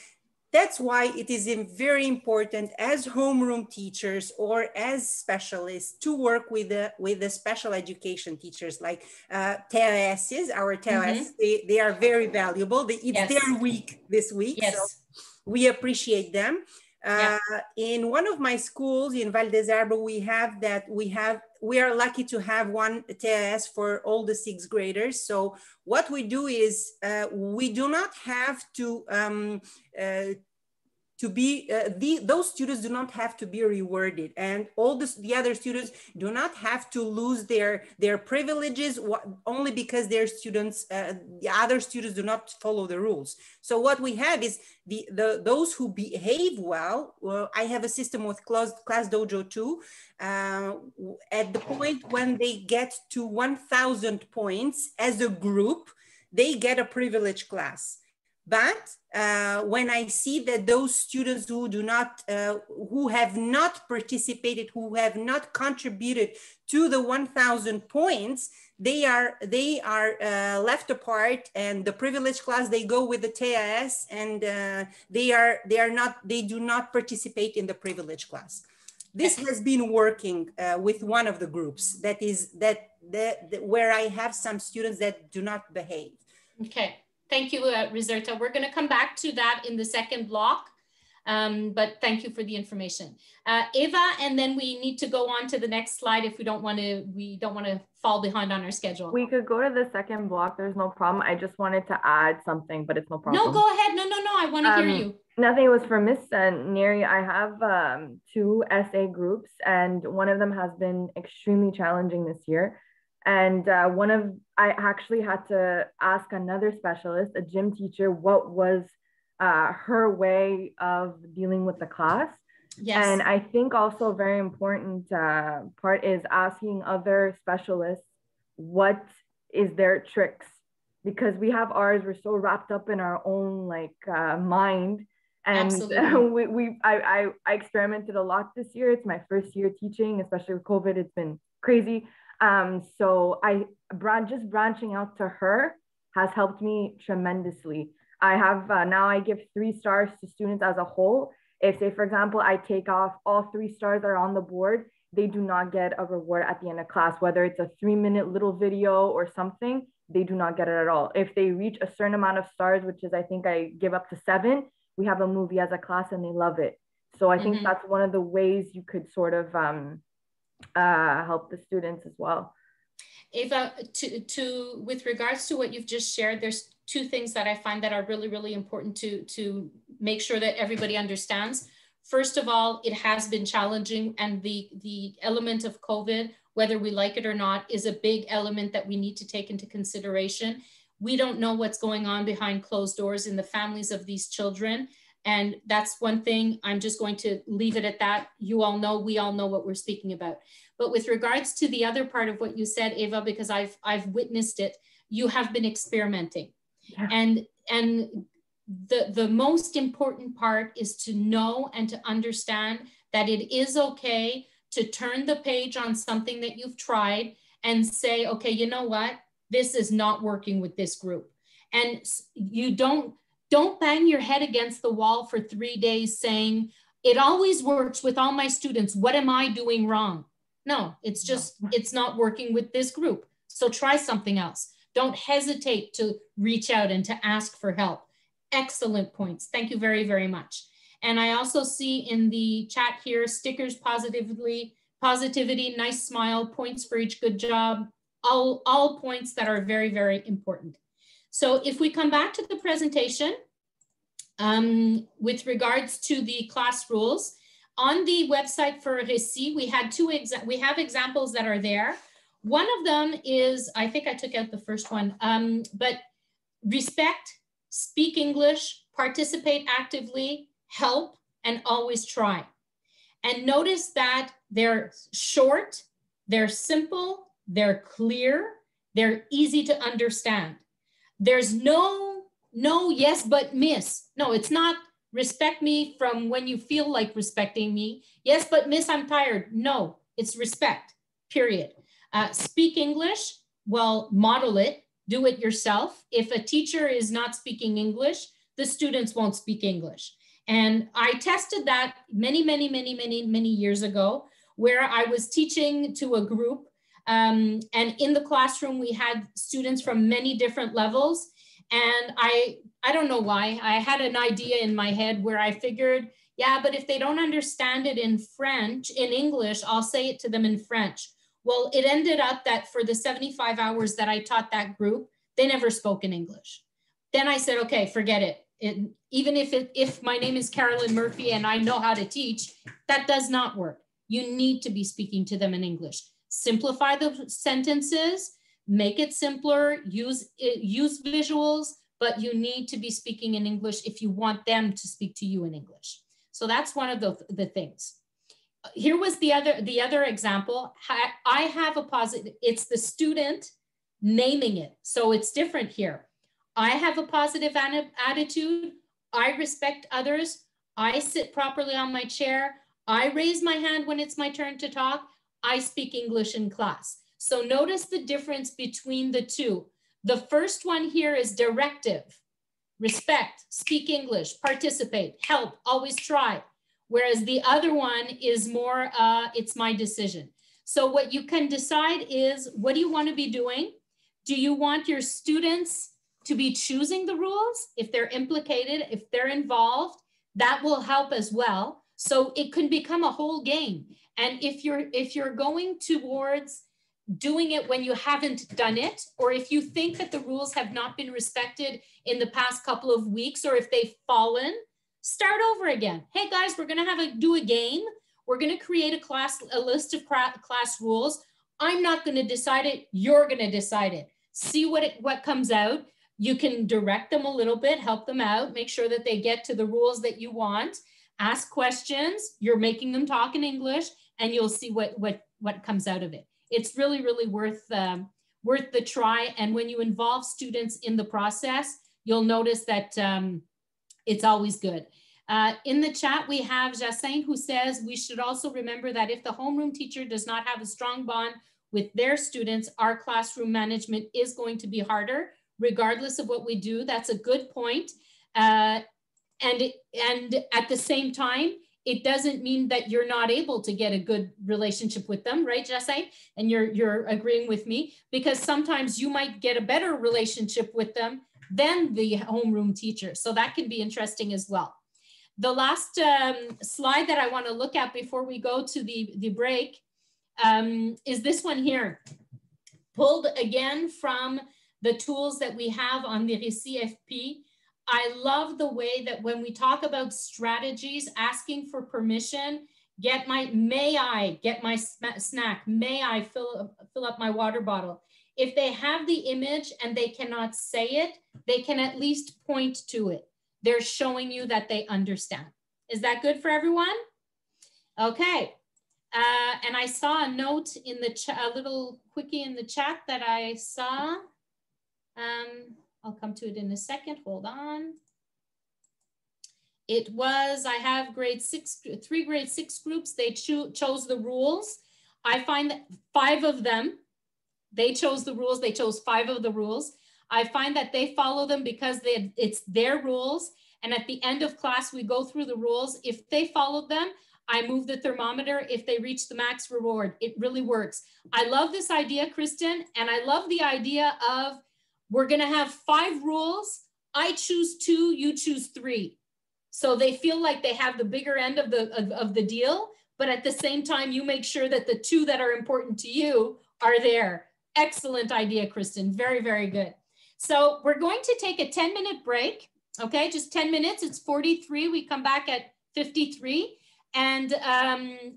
that's why it is very important as homeroom teachers or as specialists to work with the special education teachers, like TLSs, our TLS. They are very valuable. It's their week this week, so we appreciate them. In one of my schools in Val d'Isère, we are lucky to have one TLS for all the 6th graders. So what we do is we do not have to to be, those students do not have to be rewarded, and all the other students do not have to lose their privileges only because their students, the other students do not follow the rules. So what we have is those who behave well. I have a system with ClassDojo too. At the point when they get to 1,000 points as a group, they get a privileged class. But when I see that those students who do not, who have not participated, who have not contributed to the 1,000 points, they are left apart, and the privileged class, they go with the TAS, and they do not participate in the privileged class. This has been working with one of the groups, that is where I have some students that do not behave. Okay. Thank you, Rizerta. We're going to come back to that in the second block, but thank you for the information. Eva, and then we need to go on to the next slide if we don't want to fall behind on our schedule. We could go to the second block. There's no problem. I just wanted to add something, but it's no problem. No, go ahead. No. I want to hear you. Nothing. It was for Miss Neri. I have 2 essay groups, and one of them has been extremely challenging this year. And I actually had to ask another specialist, a gym teacher, what was her way of dealing with the class. Yes. And I think also a very important part is asking other specialists what is their tricks, because we have ours, we're so wrapped up in our own mind. And I experimented a lot this year. It's my first year teaching, especially with COVID, it's been crazy. So just branching out to her has helped me tremendously. I have now I give 3 stars to students as a whole. If, say, for example, I take off all 3 stars that are on the board, they do not get a reward at the end of class, whether it's a 3-minute little video or something, they do not get it at all. If they reach a certain amount of stars, which is, I think I give up to 7, we have a movie as a class and they love it. So I think that's one of the ways you could sort of help the students as well. Eva, with regards to what you've just shared, there's 2 things that I find that are really, really important to make sure that everybody understands. First of all, it has been challenging, and the element of COVID, whether we like it or not, is a big element that we need to take into consideration. We don't know what's going on behind closed doors in the families of these children. And that's one thing. I'm just going to leave it at that. You all know, we all know what we're speaking about. But with regards to the other part of what you said, Eva, because I've witnessed it, you have been experimenting. Yeah. And the most important part is to know and to understand that it is okay to turn the page on something that you've tried and say, okay, you know what? This is not working with this group. And you don't bang your head against the wall for 3 days saying, it always works with all my students. What am I doing wrong? No, it's just, it's not working with this group. So try something else. Don't hesitate to reach out and to ask for help. Excellent points. Thank you very, very much. And I also see in the chat here, stickers, positivity, nice smile, points for each good job, all points that are very, very important. So if we come back to the presentation, with regards to the class rules, on the website for Récit, we have examples that are there. One of them is, I think I took out the first one, but respect, speak English, participate actively, help, and always try. And notice that they're short, they're simple, they're clear, they're easy to understand. There's no yes, but miss. No, it's not respect me from when you feel like respecting me. Yes, but miss, I'm tired. No, it's respect, period. Speak English, well, model it, do it yourself. If a teacher is not speaking English, the students won't speak English. And I tested that many years ago, where I was teaching to a group, and in the classroom, we had students from many different levels. And I don't know why, I had an idea in my head where I figured, yeah, but if they don't understand it in English, I'll say it to them in French. Well, it ended up that for the 75 hours that I taught that group, they never spoke in English. Then I said, okay, forget it. even if my name is Carolyn Murphy and I know how to teach, that does not work. You need to be speaking to them in English. Simplify the sentences, make it simpler, use visuals, but you need to be speaking in English if you want them to speak to you in English. So that's one of the things. Here was the other example. I have a positive, it's the student naming it. So it's different here. I have a positive attitude. I respect others. I sit properly on my chair. I raise my hand when it's my turn to talk. I speak English in class. So notice the difference between the two. The first one here is directive. Respect, speak English, participate, help, always try. Whereas the other one is more, it's my decision. So what you can decide is, what do you want to be doing? Do you want your students to be choosing the rules? If they're implicated, if they're involved, that will help as well. So it can become a whole game. And if you're going towards doing it when you haven't done it, or if you think that the rules have not been respected in the past couple of weeks, or if they've fallen, start over again. Hey guys, we're gonna do a game. We're gonna create a list of class rules. I'm not gonna decide it, you're gonna decide it. See what comes out. You can direct them a little bit, help them out, make sure that they get to the rules that you want. Ask questions, you're making them talk in English, and you'll see what comes out of it. It's really, really worth the try. And when you involve students in the process, you'll notice that it's always good. In the chat, we have Jacinthe who says, we should also remember that if the homeroom teacher does not have a strong bond with their students, our classroom management is going to be harder, regardless of what we do. That's a good point. And at the same time, it doesn't mean that you're not able to get a good relationship with them, right, Jacinthe? And you're agreeing with me, because sometimes you might get a better relationship with them than the homeroom teacher. So that can be interesting as well. The last slide that I want to look at before we go to the break is this one here, pulled again from the tools that we have on the Récit FP. I love the way that when we talk about strategies, asking for permission, may I get my snack? May I fill up my water bottle? If they have the image and they cannot say it, they can at least point to it. They're showing you that they understand. Is that good for everyone? Okay. And I saw a note in the chat, a little quickie in the chat that I saw. I'll come to it in a second, hold on. It was, I have three grade 6 groups. They chose the rules. I find that 5 of them, they chose the rules. They chose 5 of the rules. I find that they follow them because it's their rules. And at the end of class, we go through the rules. If they followed them, I move the thermometer. If they reach the max reward, it really works. I love this idea, Kristen. And I love the idea of, we're gonna have 5 rules. I choose 2, you choose 3. So they feel like they have the bigger end of the deal, but at the same time, you make sure that the 2 that are important to you are there. Excellent idea, Kristen, very, very good. So we're going to take a 10-minute break, okay? Just 10 minutes, it's 43, we come back at 53. And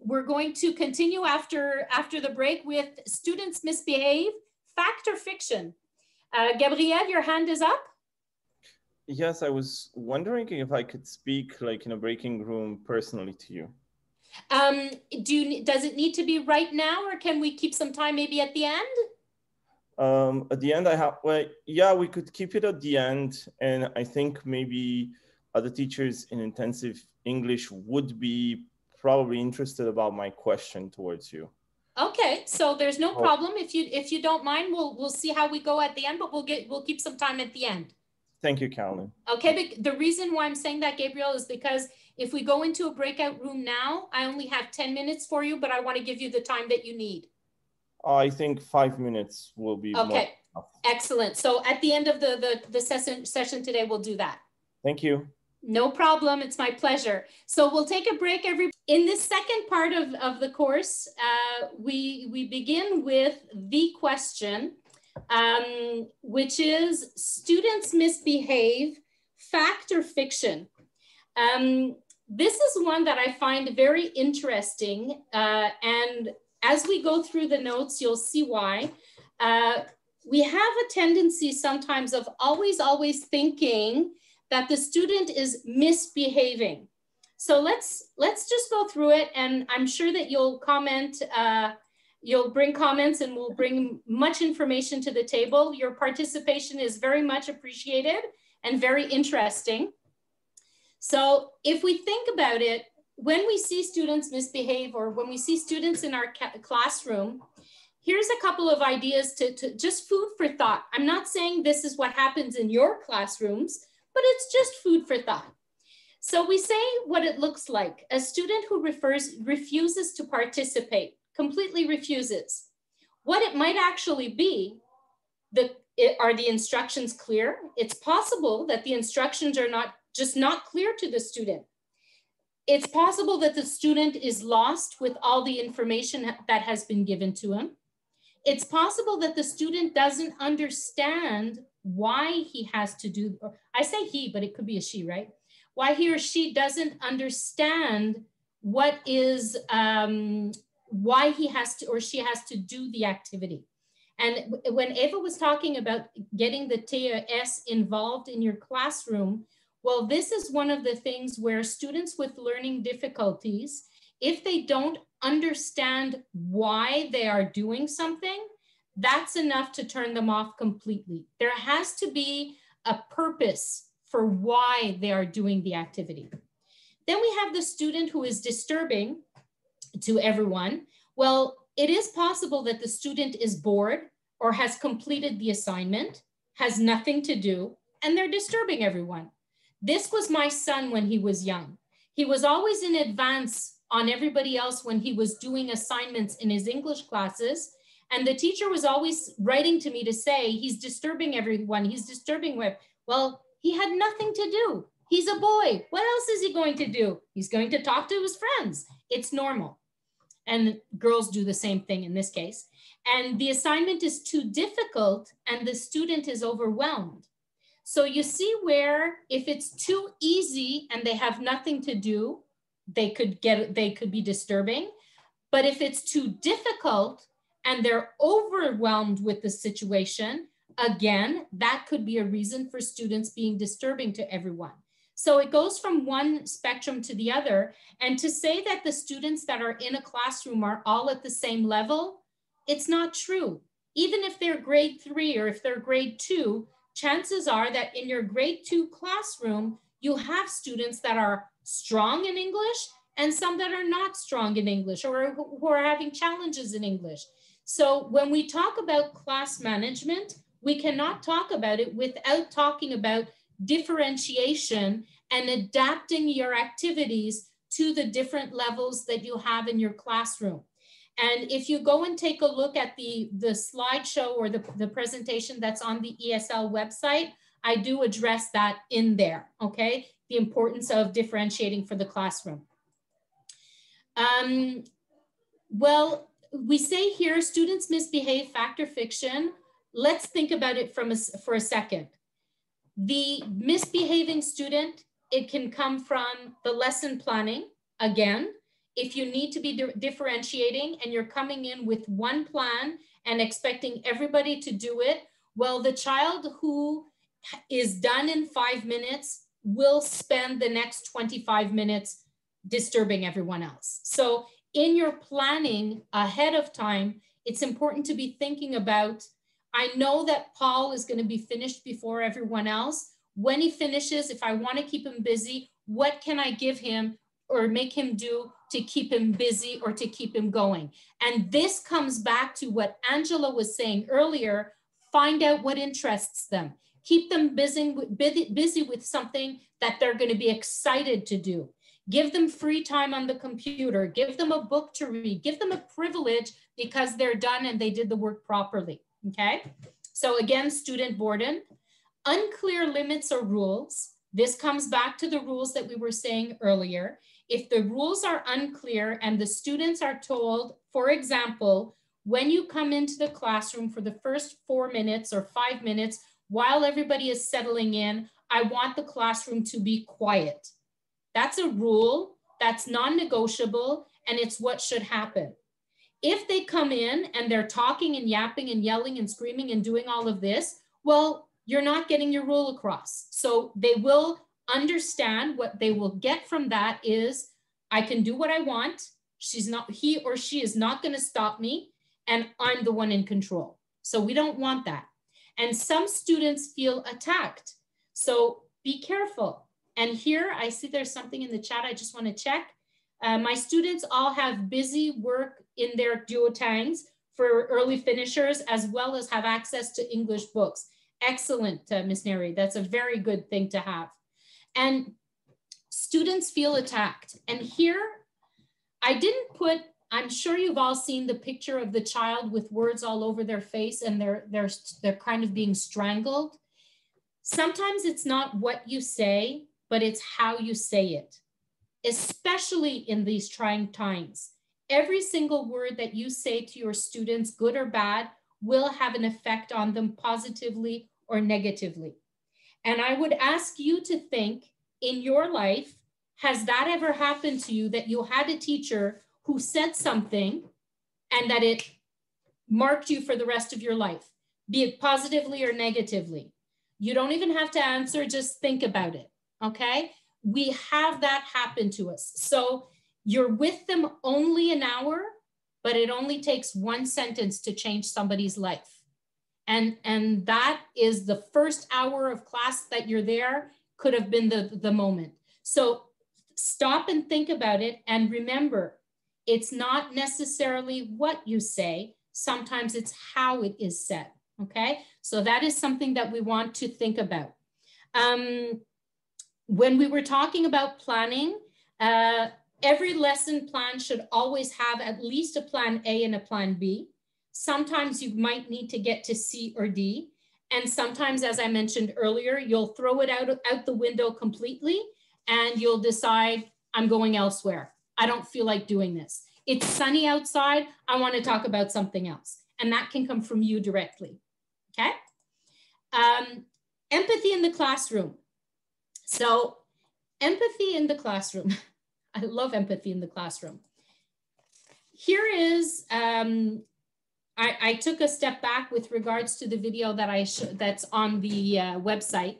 we're going to continue after the break with Students Misbehave, Fact or Fiction. Gabrielle, your hand is up. Yes, I was wondering if I could speak like in a breaking room personally to you. Does it need to be right now, or can we keep some time maybe at the end? At the end, well, yeah, we could keep it at the end. And I think maybe other teachers in intensive English would be probably interested about my question towards you. Okay, so there's no problem. If you don't mind, we'll see how we go at the end, but we'll keep some time at the end. Thank you, Carolyn. Okay, but the reason why I'm saying that, Gabriel, is because if we go into a breakout room now, I only have 10 minutes for you, but I want to give you the time that you need. I think 5 minutes will be okay. More. Excellent. So at the end of the session today, we'll do that. Thank you. No problem. It's my pleasure. So we'll take a break. In this second part of the course, we begin with the question, which is students misbehave, fact or fiction? This is one that I find very interesting. And as we go through the notes, you'll see why. We have a tendency sometimes of always thinking that the student is misbehaving. So let's just go through it, and I'm sure that you'll comment, you'll bring comments, and we'll bring much information to the table. Your participation is very much appreciated and very interesting. So if we think about it, when we see students misbehave, or when we see students in our classroom, here's a couple of ideas to just food for thought. I'm not saying this is what happens in your classrooms, but it's just food for thought. So we say what it looks like. A student who refuses to participate, completely refuses. What it might actually be, are the instructions clear? It's possible that the instructions are not clear to the student. It's possible that the student is lost with all the information that has been given to him. It's possible that the student doesn't understand why he has to do, or I say he, but it could be a she, right? Why he or she doesn't understand what is, why he has to, or she has to do the activity. And when Eva was talking about getting the TES involved in your classroom, well, this is one of the things where students with learning difficulties, if they don't understand why they are doing something, that's enough to turn them off completely. There has to be a purpose for why they are doing the activity. Then we have the student who is disturbing to everyone. Well, it is possible that the student is bored or has completed the assignment, has nothing to do, and they're disturbing everyone. This was my son when he was young. He was always in advance on everybody else when he was doing assignments in his English classes. And the teacher was always writing to me to say, he's disturbing everyone, he's disturbing web. Well, he had nothing to do. He's a boy. What else is he going to do? He's going to talk to his friends. It's normal. And girls do the same thing in this case. And the assignment is too difficult and the student is overwhelmed. So you see where if it's too easy and they have nothing to do, they could be disturbing. But if it's too difficult and they're overwhelmed with the situation, again, that could be a reason for students being disturbing to everyone. So it goes from one spectrum to the other. And to say that the students that are in a classroom are all at the same level, it's not true. Even if they're grade 3 or if they're grade 2, chances are that in your grade 2 classroom, you have students that are strong in English and some that are not strong in English or who are having challenges in English. So when we talk about class management, we cannot talk about it without talking about differentiation and adapting your activities to the different levels that you have in your classroom. And if you go and take a look at the slideshow or the presentation that's on the ESL website, I do address that in there, okay? The importance of differentiating for the classroom. Well, we say here, students misbehave, fact or fiction. Let's think about it for a second. The misbehaving student, it can come from the lesson planning. Again, if you need to be differentiating and you're coming in with one plan and expecting everybody to do it, well, the child who is done in 5 minutes will spend the next 25 minutes disturbing everyone else. So in your planning ahead of time, it's important to be thinking about, I know that Paul is going to be finished before everyone else. When he finishes, if I want to keep him busy, what can I give him or make him do to keep him busy or to keep him going? And this comes back to what Angela was saying earlier, find out what interests them. Keep them busy with something that they're going to be excited to do. Give them free time on the computer. Give them a book to read. Give them a privilege because they're done and they did the work properly, okay? So again, student boredom. Unclear limits or rules. This comes back to the rules that we were saying earlier. If the rules are unclear and the students are told, for example, when you come into the classroom for the first 4 minutes or 5 minutes, while everybody is settling in, I want the classroom to be quiet. That's a rule, that's non-negotiable, and it's what should happen. If they come in and they're talking and yapping and yelling and screaming and doing all of this, well, you're not getting your rule across. So they will understand what they will get from that is, I can do what I want. He or she is not going to stop me, and I'm the one in control. So we don't want that. And some students feel attacked. So be careful. And here I see there's something in the chat I just want to check. My students all have busy work in their duotangs for early finishers, as well as have access to English books. Excellent, Ms. Neri. That's a very good thing to have. And students feel attacked. And here, I didn't put, I'm sure you've all seen the picture of the child with words all over their face and they're kind of being strangled. Sometimes it's not what you say, but it's how you say it, especially in these trying times. Every single word that you say to your students, good or bad, will have an effect on them positively or negatively. And I would ask you to think in your life, has that ever happened to you that you had a teacher who said something and that it marked you for the rest of your life, be it positively or negatively? You don't even have to answer, just think about it, okay? We have that happen to us. So you're with them only an hour, but it only takes one sentence to change somebody's life. And that is the first hour of class that you're there, could have been the moment. So stop and think about it. And remember, it's not necessarily what you say. Sometimes it's how it is said, okay? So that is something that we want to think about. When we were talking about planning, every lesson plan should always have at least a plan A and a plan B. Sometimes you might need to get to C or D. And sometimes, as I mentioned earlier, you'll throw it out the window completely and you'll decide, I'm going elsewhere. I don't feel like doing this. It's sunny outside. I want to talk about something else. And that can come from you directly, okay? Empathy in the classroom. So empathy in the classroom. I love empathy in the classroom. Here is, I took a step back with regards to the video that that's on the website.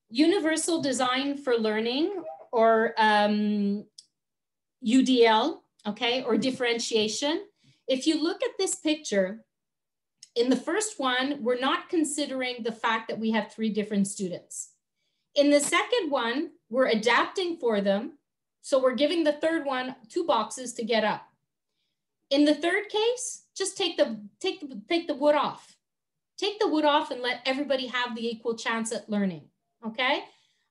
Universal Design for Learning, or UDL, okay, or differentiation. If you look at this picture, in the first one, we're not considering the fact that we have 3 different students. In the second one, we're adapting for them. So we're giving the third one 2 boxes to get up. In the third case, just take the wood off. Take the wood off and let everybody have the equal chance at learning, okay?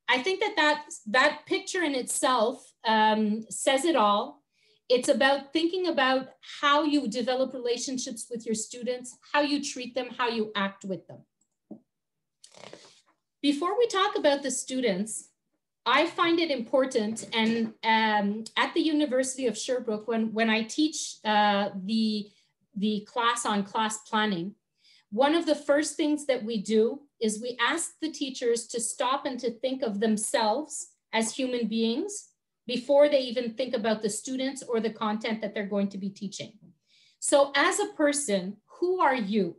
I think that picture in itself says it all. It's about thinking about how you develop relationships with your students, how you treat them, how you act with them. Before we talk about the students, I find it important, and at the University of Sherbrooke, when I teach the class on class planning, one of the first things that we do is we ask the teachers to stop and to think of themselves as human beings before they even think about the students or the content that they're going to be teaching. So as a person, who are you?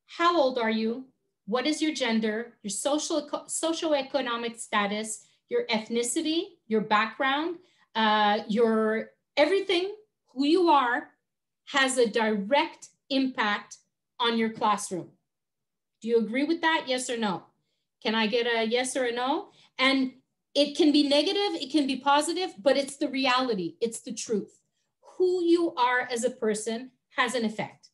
How old are you? What is your gender, your socioeconomic status, your ethnicity, your background, your everything, who you are, has a direct impact on your classroom. Do you agree with that? Yes or no? Can I get a yes or a no? And it can be negative, it can be positive, but it's the reality, it's the truth. Who you are as a person has an effect.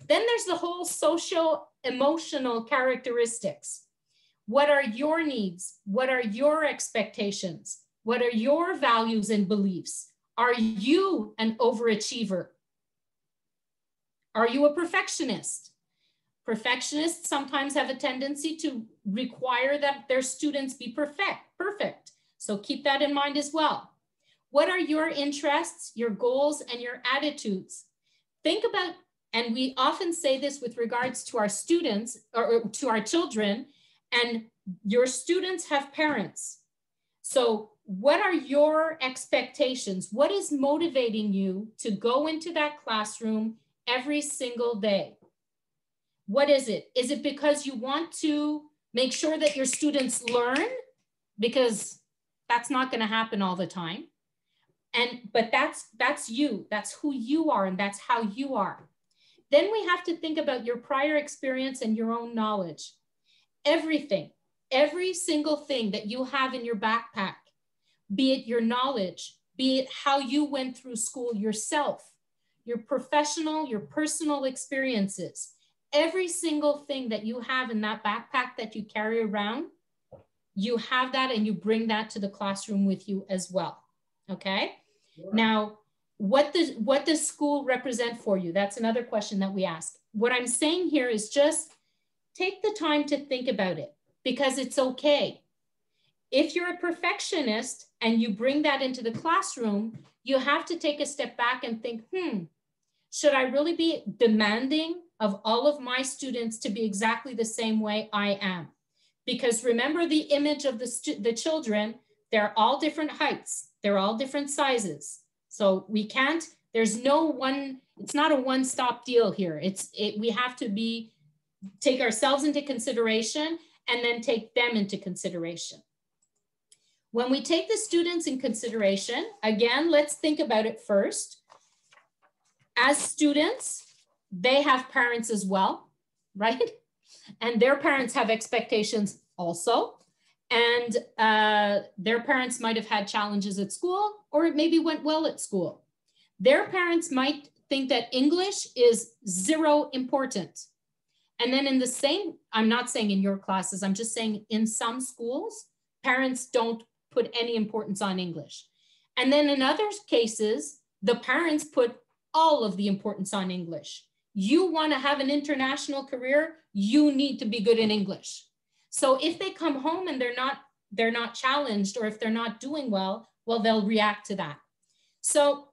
Then there's the whole socio-emotional characteristics. What are your needs? What are your expectations? What are your values and beliefs? Are you an overachiever? Are you a perfectionist? Perfectionists sometimes have a tendency to require that their students be perfect. So keep that in mind as well. What are your interests, your goals, and your attitudes? Think about, and we often say this with regards to our students or to our children, and Your students have parents. So what are your expectations? What is motivating you to go into that classroom every single day? What is it? Is it because you want to make sure that your students learn? Because that's not going to happen all the time. But that's you. That's who you are, and that's how you are. Then we have to think about your prior experience and your own knowledge. Everything, every single thing that you have in your backpack, be it your knowledge, be it how you went through school yourself, your professional, your personal experiences, every single thing that you have in that backpack that you carry around, you have that and you bring that to the classroom with you as well, okay? Sure. Now, what does school represent for you? That's another question that we ask. What I'm saying here is just take the time to think about it, because it's okay. If you're a perfectionist and you bring that into the classroom, you have to take a step back and think, should I really be demanding of all of my students to be exactly the same way I am? Because remember the image of the children, they're all different heights. They're all different sizes. So we can't, there's no one, it's not a one-stop deal here. We have to take ourselves into consideration and then take them into consideration. When we take the students in consideration, again, let's think about it first. As students, they have parents as well, right? And their parents have expectations also. And their parents might have had challenges at school, or it maybe went well at school. Their parents might think that English is zero important. And then in the same, I'm not saying in your classes, I'm just saying in some schools, parents don't put any importance on English. And then in other cases, the parents put all of the importance on English. You want to have an international career, you need to be good in English. So if they come home and they're not challenged, or if they're not doing well, they'll react to that. So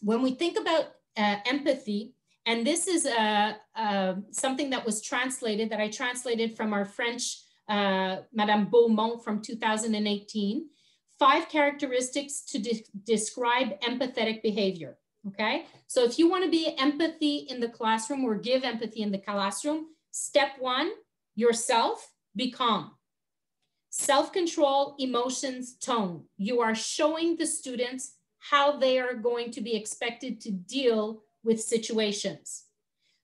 when we think about empathy, and this is something that was translated, that I translated from our French, Madame Beaumont from 2018, 5 characteristics to describe empathetic behavior, okay? So if you wanna be empathy in the classroom or give empathy in the classroom, step 1, yourself, be calm. Self-control, emotions, tone. You are showing the students how they are going to be expected to deal with situations.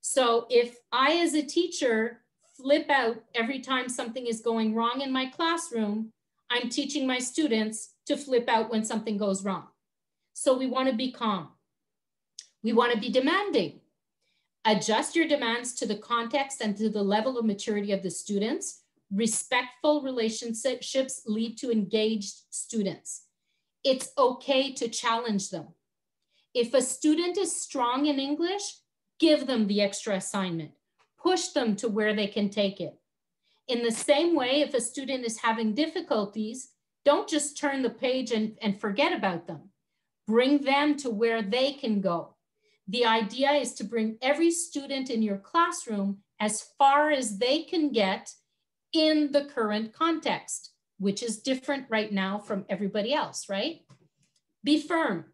So if I, as a teacher, flip out every time something is going wrong in my classroom, I'm teaching my students to flip out when something goes wrong. So we want to be calm. We want to be demanding. Adjust your demands to the context and to the level of maturity of the students. Respectful relationships lead to engaged students. It's okay to challenge them. If a student is strong in English, give them the extra assignment. Push them to where they can take it. In the same way, if a student is having difficulties, don't just turn the page and forget about them. Bring them to where they can go. The idea is to bring every student in your classroom as far as they can get in the current context, which is different right now from everybody else, right? Be firm.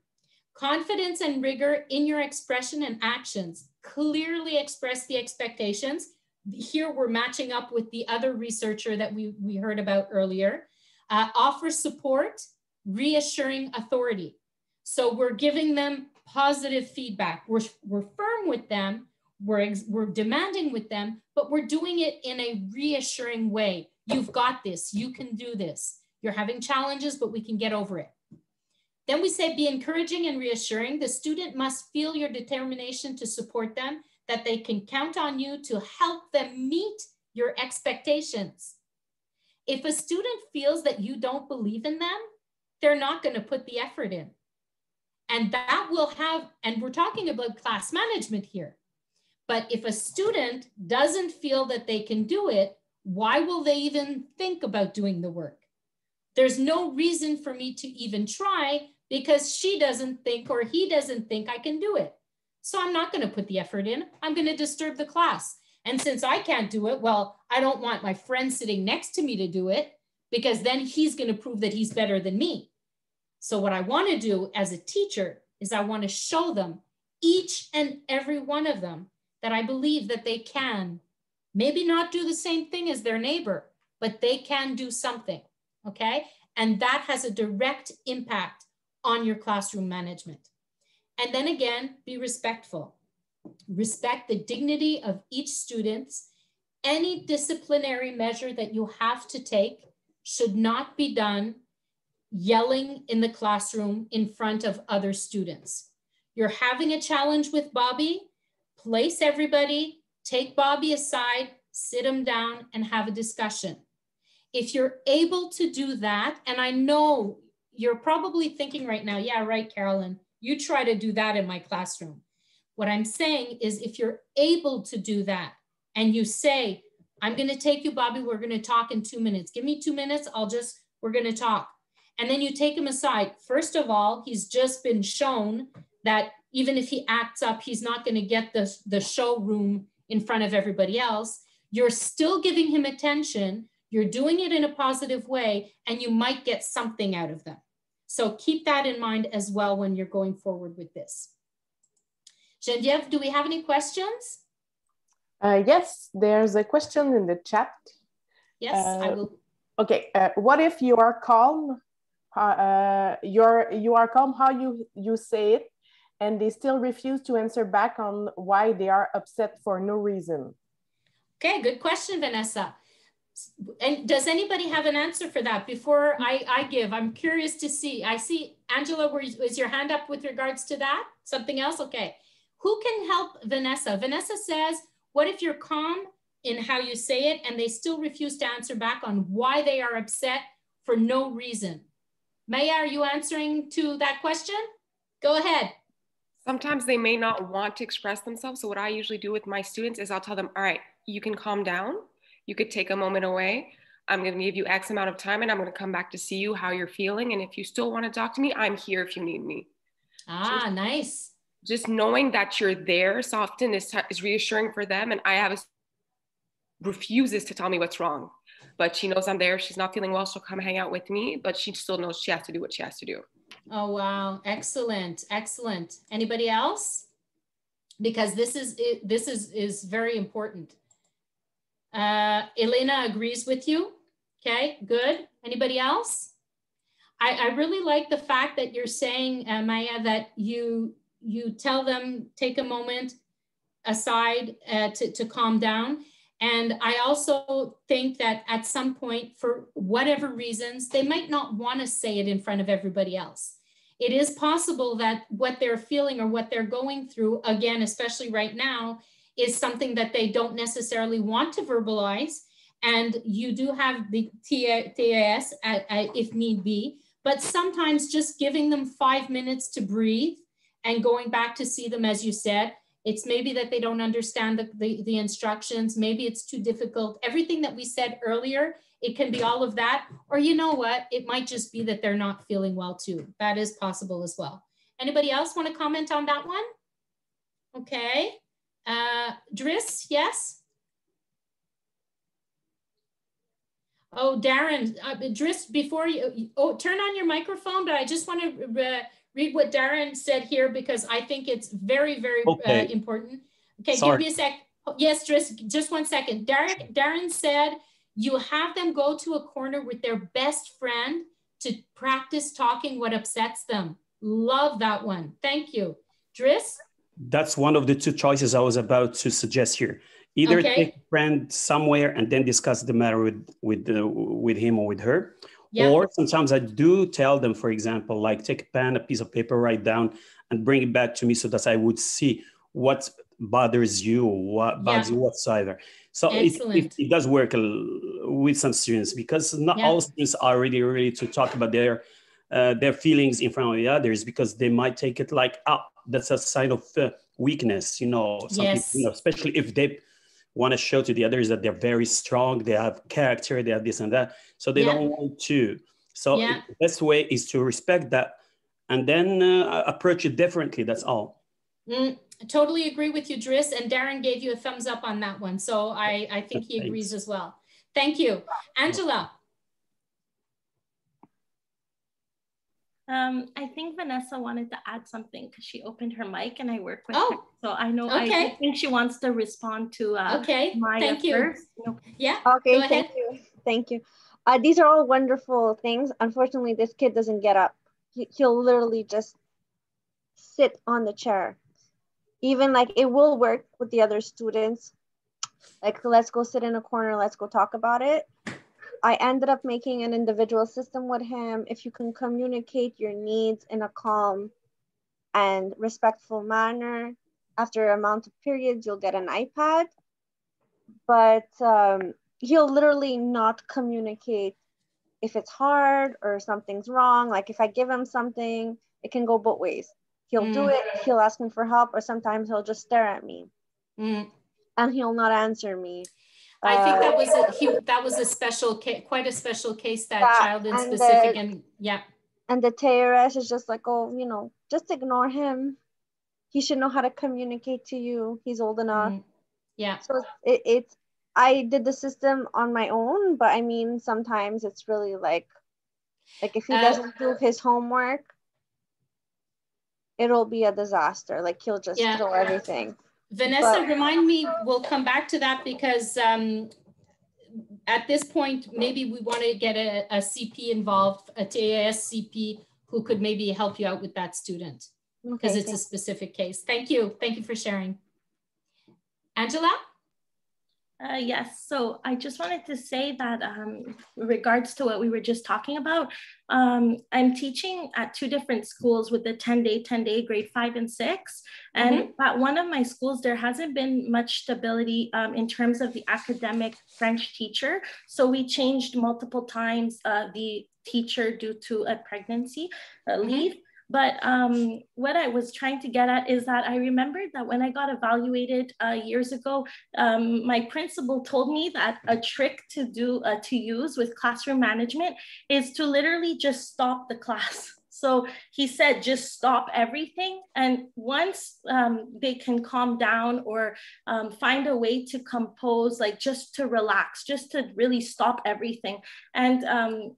Confidence and rigor in your expression and actions. Clearly express the expectations. Here we're matching up with the other researcher that we heard about earlier. Offer support, reassuring authority. So we're giving them positive feedback. We're firm with them. We're demanding with them, but we're doing it in a reassuring way. You've got this. You can do this. You're having challenges, but we can get over it. Then we say be encouraging and reassuring. The student must feel your determination to support them, that they can count on you to help them meet your expectations. If a student feels that you don't believe in them, they're not going to put the effort in. And that will have, and we're talking about class management here, but if a student doesn't feel that they can do it, why will they even think about doing the work? There's no reason for me to even try because she doesn't think or he doesn't think I can do it. So I'm not going to put the effort in. I'm going to disturb the class. And since I can't do it, well, I don't want my friend sitting next to me to do it, because then he's going to prove that he's better than me. So what I want to do as a teacher is I want to show them, each and every one of them, that I believe that they can maybe not do the same thing as their neighbor, but they can do something, okay? And that has a direct impact on your classroom management. And then again, be respectful. Respect the dignity of each student. Any disciplinary measure that you have to take should not be done yelling in the classroom in front of other students. You're having a challenge with Bobby, place everybody, take Bobby aside, sit him down and have a discussion. If you're able to do that, and I know you're probably thinking right now, yeah, right, Carolyn, you try to do that in my classroom. What I'm saying is if you're able to do that and you say, I'm going to take you, Bobby, we're going to talk in 2 minutes. Give me 2 minutes. We're going to talk. And then you take him aside. First of all, he's just been shown that even if he acts up, he's not going to get the showroom in front of everybody else. You're still giving him attention. You're doing it in a positive way, and you might get something out of them. So keep that in mind as well when you're going forward with this. Geneviève, do we have any questions? Yes, there's a question in the chat. Yes, I will. Okay, what if you are calm? You are calm how you say it, and they still refuse to answer back on why they are upset for no reason? Okay, good question, Vanessa. And does anybody have an answer for that before I give? I'm curious to see. I see, Angela, was your hand up with regards to that? Something else? Okay. Who can help Vanessa? Vanessa says, what if you're calm in how you say it and they still refuse to answer back on why they are upset for no reason? Maya, are you answering to that question? Go ahead. Sometimes they may not want to express themselves. So what I usually do with my students is I'll tell them, all right, you can calm down. You could take a moment away. I'm going to give you X amount of time and I'm going to come back to see you, how you're feeling. And if you still want to talk to me, I'm here if you need me. Ah, nice. Just knowing that you're there so often is reassuring for them. And I have a refuses to tell me what's wrong, but she knows I'm there. She's not feeling well. She'll come hang out with me, but she still knows she has to do what she has to do. Oh, wow. Excellent. Excellent. Anybody else? Because this is very important. Elena agrees with you. Okay, good. Anybody else? I really like the fact that you're saying, Maya, that you tell them, take a moment aside to calm down. And I also think that at some point, for whatever reasons, they might not want to say it in front of everybody else. It is possible that what they're feeling or what they're going through, again, especially right now, is something that they don't necessarily want to verbalize. And you do have the TAS if need be, but sometimes just giving them 5 minutes to breathe and going back to see them, as you said, it's maybe that they don't understand the instructions. Maybe it's too difficult. Everything that we said earlier, it can be all of that. Or you know what? It might just be that they're not feeling well too. That is possible as well. Anybody else want to comment on that one? Okay. Driss, yes? Oh, Darren, Driss, before you, turn on your microphone, but I just want to read what Darren said here because I think it's very, very important. Okay, sorry. Give me a sec. Yes, just 1 second. Darren said you have them go to a corner with their best friend to practice talking what upsets them. Love that one. Thank you. Driss? That's one of the two choices I was about to suggest here. Either take a friend somewhere and then discuss the matter with him or with her. Yeah. Or sometimes I do tell them, for example, like take a pen, a piece of paper, write down and bring it back to me so that I would see what bothers you, what bothers you whatsoever. So it does work with some students because not all students are ready to talk about their feelings in front of the others because they might take it like, that's a sign of weakness, you know, some people, you know, especially if they want to show to the others that they're very strong, they have character, they have this and that. So they don't want to. So the best way is to respect that and then approach it differently. That's all. Totally agree with you, Driss, and Darren gave you a thumbs up on that one. So I think he agrees as well. Thank you. Angela. I think Vanessa wanted to add something because she opened her mic and I work with her. So I know, I think she wants to respond to Maya thank you. first. Yeah, okay, thank you. These are all wonderful things. Unfortunately, this kid doesn't get up. He'll literally just sit on the chair. Even like it will work with the other students. Like, let's go sit in a corner, let's go talk about it. I ended up making an individual system with him. If you can communicate your needs in a calm and respectful manner, after a amount of periods, you'll get an iPad. But he'll literally not communicate if it's hard or something's wrong. Like if I give him something, it can go both ways. He'll do it, he'll ask me for help, or sometimes he'll just stare at me and he'll not answer me. I think that was a special case, quite a special case, that child in specific, and And the TRS is just like, oh, you know, just ignore him. He should know how to communicate to you. He's old enough. So I did the system on my own, but I mean, sometimes it's really like if he doesn't do his homework, it'll be a disaster. Like he'll just throw everything. Vanessa, remind me, we'll come back to that because at this point, maybe we want to get a CP involved, a TAS CP who could maybe help you out with that student because it's a specific case. Thank you. Thank you for sharing. Angela? Yes, so I just wanted to say that in regards to what we were just talking about, I'm teaching at 2 different schools with the 10-day grade 5 and 6. And at one of my schools, there hasn't been much stability in terms of the academic French teacher. So we changed multiple times the teacher due to a pregnancy leave. But what I was trying to get at is that I remembered that when I got evaluated years ago, my principal told me that a trick to use with classroom management is to literally just stop the class. So he said, just stop everything. And once they can calm down or find a way to compose, like just to relax, just to really stop everything. And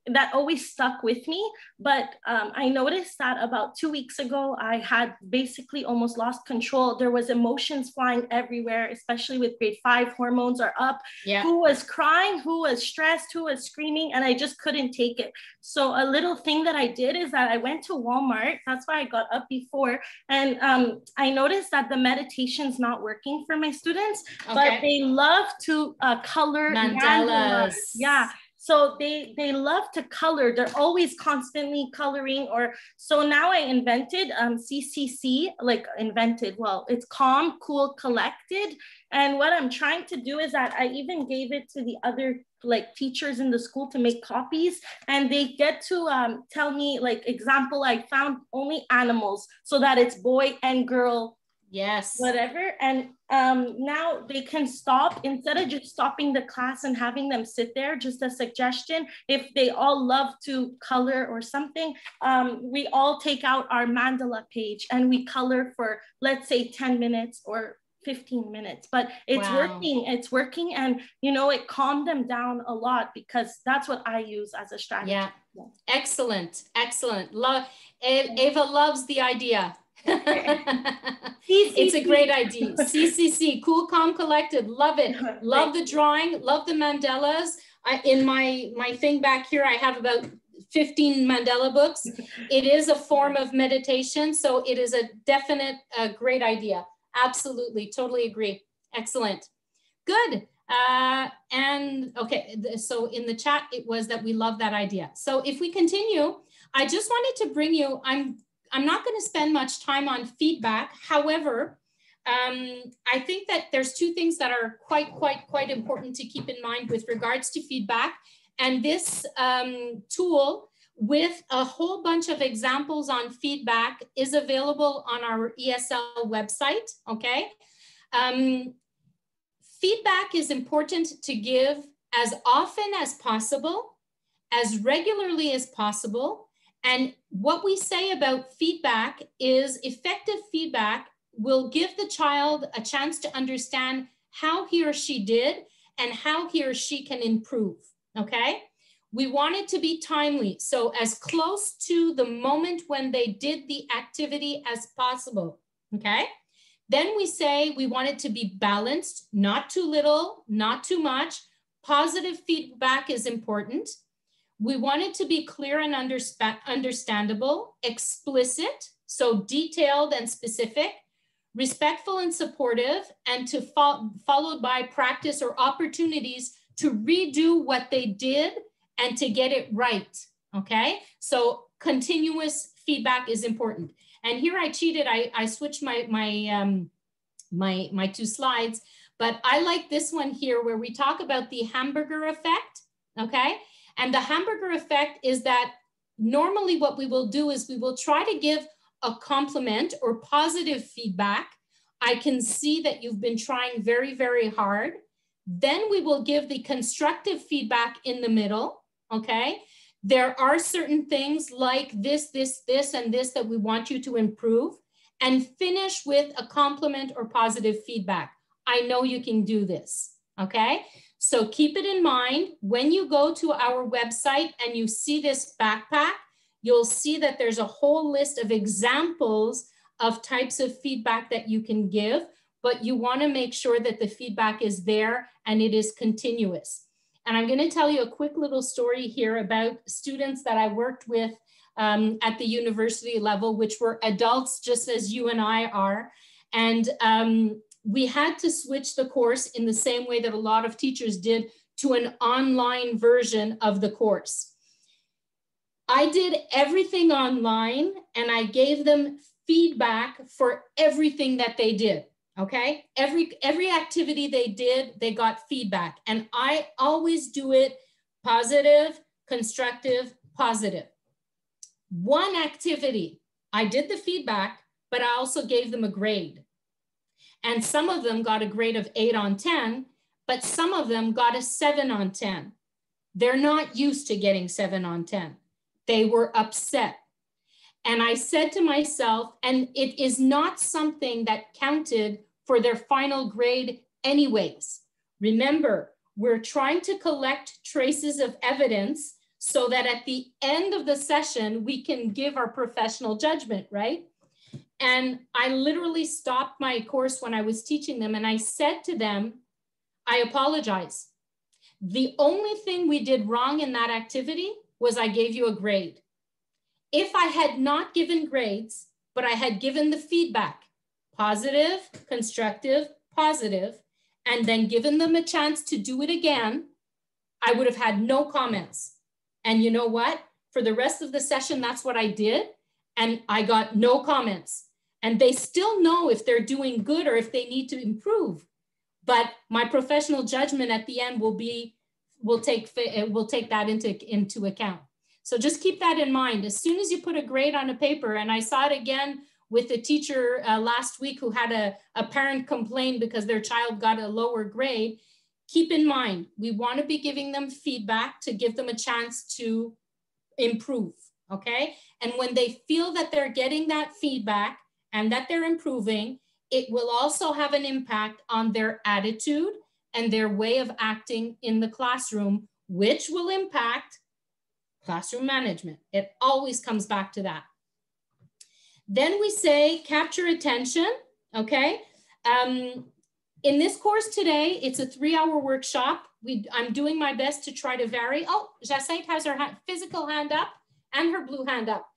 that always stuck with me. But I noticed that about 2 weeks ago, I had basically almost lost control. There was emotions flying everywhere, especially with grade 5, hormones are up. Who was crying, who was stressed, who was screaming, and I just couldn't take it. So a little thing that I did is that I went to Walmart. That's why I got up before. And I noticed that the meditation's not working for my students, but they love to color mandalas. So they love to color. They're always constantly coloring. Or so now I invented CCC, well, it's calm, cool, collected. And what I'm trying to do is that I even gave it to the other teachers in the school to make copies, and they get to tell me, example, I found only animals so that it's boy and girl. Whatever. And now they can stop instead of just stopping the class and having them sit there. Just a suggestion, if they all love to color or something, we all take out our mandala page and we color for, let's say, 10 minutes or 15 minutes, but it's working. And you know, it calmed them down a lot because that's what I use as a strategy. Excellent. Ava loves the idea. It's a great idea. CCC, cool, calm, collected. Love it. Love the drawing. Love the mandalas. In my thing back here, I have about 15 mandala books. It is a form of meditation, so it is a definite great idea. Absolutely, totally agree. Excellent. Good. And okay, so in the chat, it was that we love that idea. So if we continue, I just wanted to bring you, I'm not going to spend much time on feedback. However, I think that there's 2 things that are quite important to keep in mind with regards to feedback. And this tool with a whole bunch of examples on feedback is available on our ESL website, okay? Feedback is important to give as often as possible, as regularly as possible. And what we say about feedback is effective feedback will give the child a chance to understand how he or she did and how he or she can improve, okay? We want it to be timely, so as close to the moment when they did the activity as possible, okay? Then we say we want it to be balanced, not too little, not too much. Positive feedback is important. We want it to be clear and understandable, explicit, so detailed and specific, respectful and supportive, and followed by practice or opportunities to redo what they did and to get it right, okay? So continuous feedback is important. And here I cheated, I switched my two slides, but I like this one here where we talk about the hamburger effect, okay? And the hamburger effect is that normally what we will do is we will try to give a compliment or positive feedback. I can see that you've been trying very, very hard. Then we will give the constructive feedback in the middle, okay? There are certain things like this, and this that we want you to improve, and finish with a compliment or positive feedback. I know you can do this, okay? So keep it in mind when you go to our website and you see this backpack, you'll see that there's a whole list of examples of types of feedback that you can give, but you want to make sure that the feedback is there and it is continuous. And I'm going to tell you a quick little story here about students that I worked with at the university level, which were adults just as you and I are. And we had to switch the course in the same way that a lot of teachers did to an online version of the course. I did everything online and I gave them feedback for everything that they did. Okay, every activity they did, they got feedback. And I always do it positive, constructive, positive. One activity, I did the feedback, but I also gave them a grade. And some of them got a grade of 8 on 10, but some of them got a 7 on 10. They're not used to getting 7 on 10. They were upset. And I said to myself, and it is not something that counted for their final grade anyways. Remember, we're trying to collect traces of evidence so that at the end of the session, we can give our professional judgment, right? And I literally stopped my course when I was teaching them and I said to them, I apologize. The only thing we did wrong in that activity was I gave you a grade. If I had not given grades, but I had given the feedback, positive, constructive, positive, and then given them a chance to do it again, I would have had no comments. And you know what? For the rest of the session, that's what I did. And I got no comments. And they still know if they're doing good or if they need to improve. But my professional judgment at the end will take that into account. So just keep that in mind. As soon as you put a grade on a paper, and I saw it again with a teacher last week who had a parent complain because their child got a lower grade, keep in mind, we want to be giving them feedback to give them a chance to improve, okay? And when they feel that they're getting that feedback and that they're improving, it will also have an impact on their attitude and their way of acting in the classroom, which will impact classroom management. It always comes back to that. Then we say capture attention, okay? In this course today, it's a 3-hour workshop. I'm doing my best to try to vary. Oh, Jacinthe has her physical hand up and her blue hand up.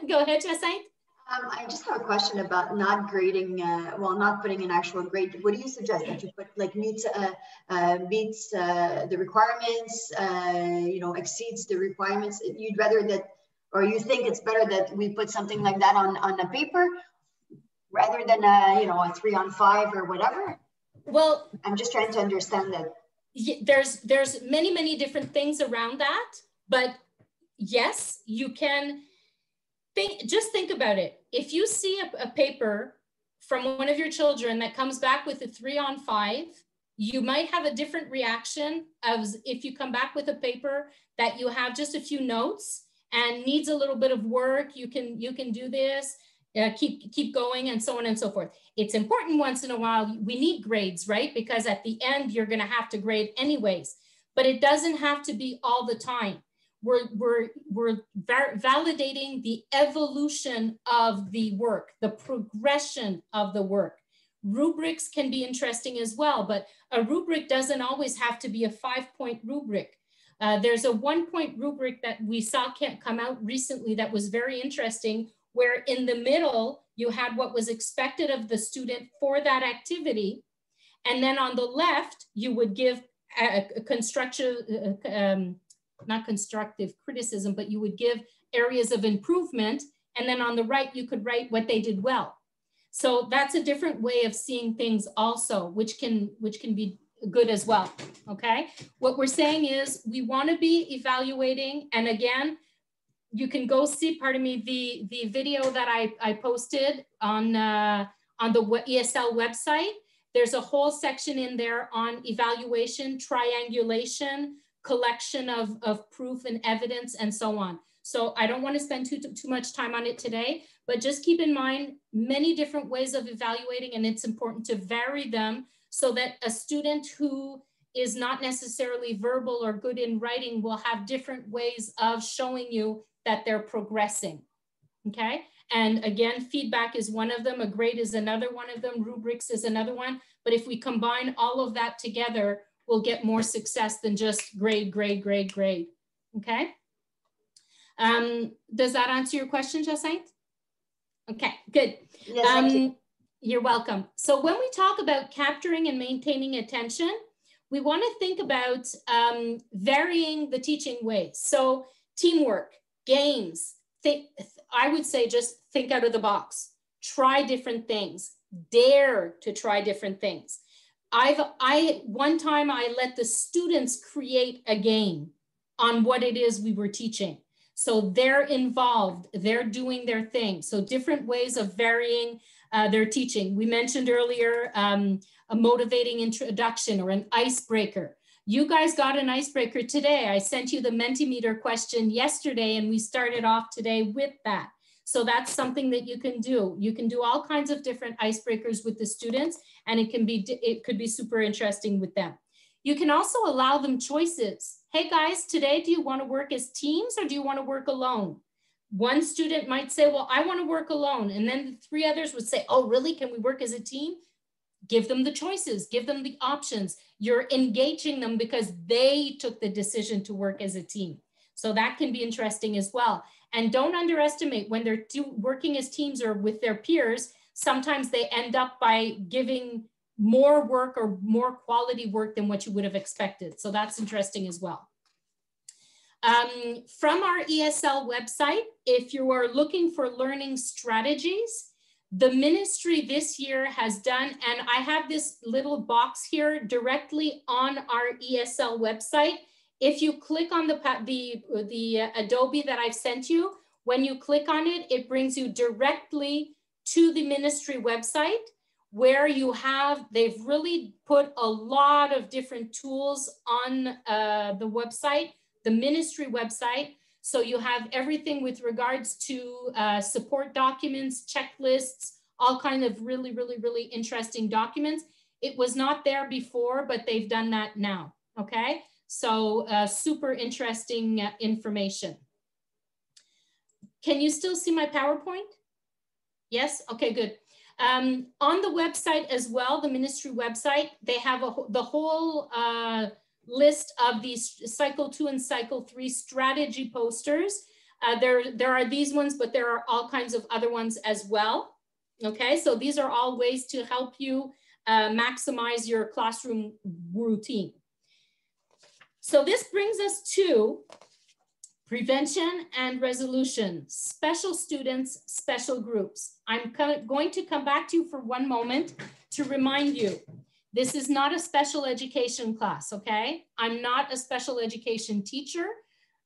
Go ahead, Jacinthe. I just have a question about not grading, not putting an actual grade. What do you suggest that you put, like meets the requirements, exceeds the requirements? You'd rather that, or you think it's better that we put something like that on a paper rather than a 3 on 5 or whatever? Well, I'm just trying to understand that. There's many different things around that, but yes, you can. Just think about it. If you see a paper from one of your children that comes back with a 3 on 5, you might have a different reaction as if you come back with a paper that you have just a few notes and needs a little bit of work. You can do this. keep going, and so on and so forth. It's important once in a while, we need grades, right? Because at the end, you're gonna have to grade anyways, but it doesn't have to be all the time. We're validating the evolution of the work, the progression of the work. Rubrics can be interesting as well, but a rubric doesn't always have to be a 5-point rubric. There's a 1-point rubric that we saw come out recently that was very interesting, where in the middle, you had what was expected of the student for that activity. And then on the left, you would give a constructive, not constructive criticism, but you would give areas of improvement. And then on the right, you could write what they did well. So that's a different way of seeing things also, which can be good as well, okay? What we're saying is we wanna be evaluating, and again, you can go see, pardon me, the video that I posted on the ESL website. There's a whole section in there on evaluation, triangulation, collection of proof and evidence, and so on. So I don't want to spend too much time on it today, but just keep in mind many different ways of evaluating, and it's important to vary them so that a student who is not necessarily verbal or good in writing will have different ways of showing you that they're progressing, okay? And again, feedback is one of them, a grade is another one of them, rubrics is another one, but if we combine all of that together, we'll get more success than just grade, grade, grade, grade, okay? Does that answer your question, Jacinthe? Okay, good. Yes, thank you. You're welcome. So when we talk about capturing and maintaining attention, we want to think about varying the teaching ways. So teamwork, games, I would say just think out of the box, try different things, dare to try different things. One time I let the students create a game on what it is we were teaching. So they're involved, they're doing their thing. So different ways of varying their teaching. We mentioned earlier a motivating introduction or an icebreaker. You guys got an icebreaker today. I sent you the Mentimeter question yesterday and we started off today with that. So that's something that you can do. You can do all kinds of different icebreakers with the students, and it could be super interesting with them. You can also allow them choices. Hey guys, today, do you want to work as teams or do you want to work alone? One student might say, well, I want to work alone. And then the 3 others would say, oh, really? Can we work as a team? Give them the choices, give them the options. You're engaging them because they took the decision to work as a team. So that can be interesting as well. And don't underestimate when they're working as teams or with their peers, sometimes they end up by giving more work or more quality work than what you would have expected. So that's interesting as well. From our ESL website, if you are looking for learning strategies, the ministry this year has done, and I have this little box here directly on our ESL website. If you click on the Adobe that I've sent you, when you click on it, it brings you directly to the ministry website where they've really put a lot of different tools on the website, the ministry website. So you have everything with regards to support documents, checklists, all kind of really, really, really interesting documents. It was not there before, but they've done that now, okay? So super interesting information. Can you still see my PowerPoint? Yes, okay, good. On the website as well, the ministry website, they have the whole list of these cycle 2 and cycle 3 strategy posters. There are these ones, but there are all kinds of other ones as well. Okay, so these are all ways to help you maximize your classroom routine. So this brings us to prevention and resolution, special students, special groups. I'm going to come back to you for one moment to remind you, this is not a special education class, okay? I'm not a special education teacher.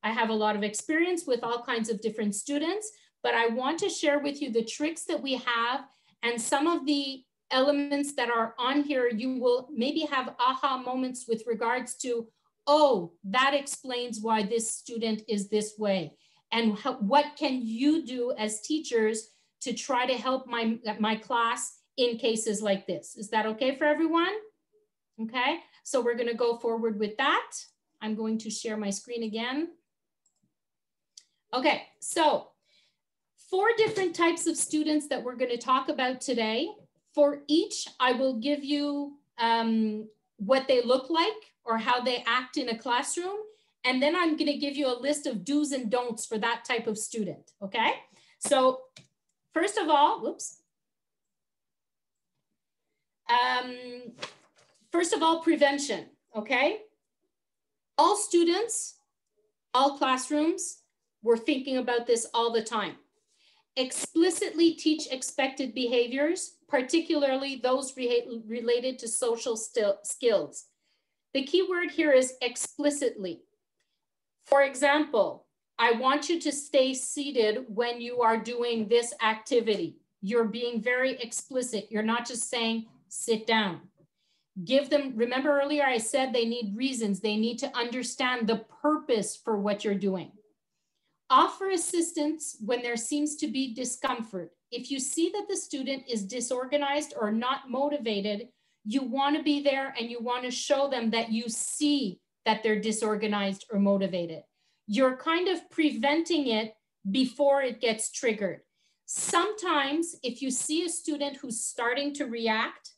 I have a lot of experience with all kinds of different students, but I want to share with you the tricks that we have and some of the elements that are on here. You will maybe have aha moments with regards to, oh, that explains why this student is this way. And what can you do as teachers to try to help my class in cases like this. Is that okay for everyone? Okay, so we're gonna go forward with that. I'm going to share my screen again. Okay, so 4 different types of students that we're gonna talk about today. For each, I will give you what they look like or how they act in a classroom. And then I'm gonna give you a list of do's and don'ts for that type of student, okay? So first of all, whoops. First of all, prevention, okay? All students, all classrooms, we're thinking about this all the time. Explicitly teach expected behaviors, particularly those related to social skills. The key word here is explicitly. For example, I want you to stay seated when you are doing this activity. You're being very explicit. You're not just saying, sit down. Give them, remember earlier I said they need reasons. They need to understand the purpose for what you're doing. Offer assistance when there seems to be discomfort. If you see that the student is disorganized or not motivated, you want to be there and you want to show them that you see that they're disorganized or motivated. You're kind of preventing it before it gets triggered. Sometimes if you see a student who's starting to react,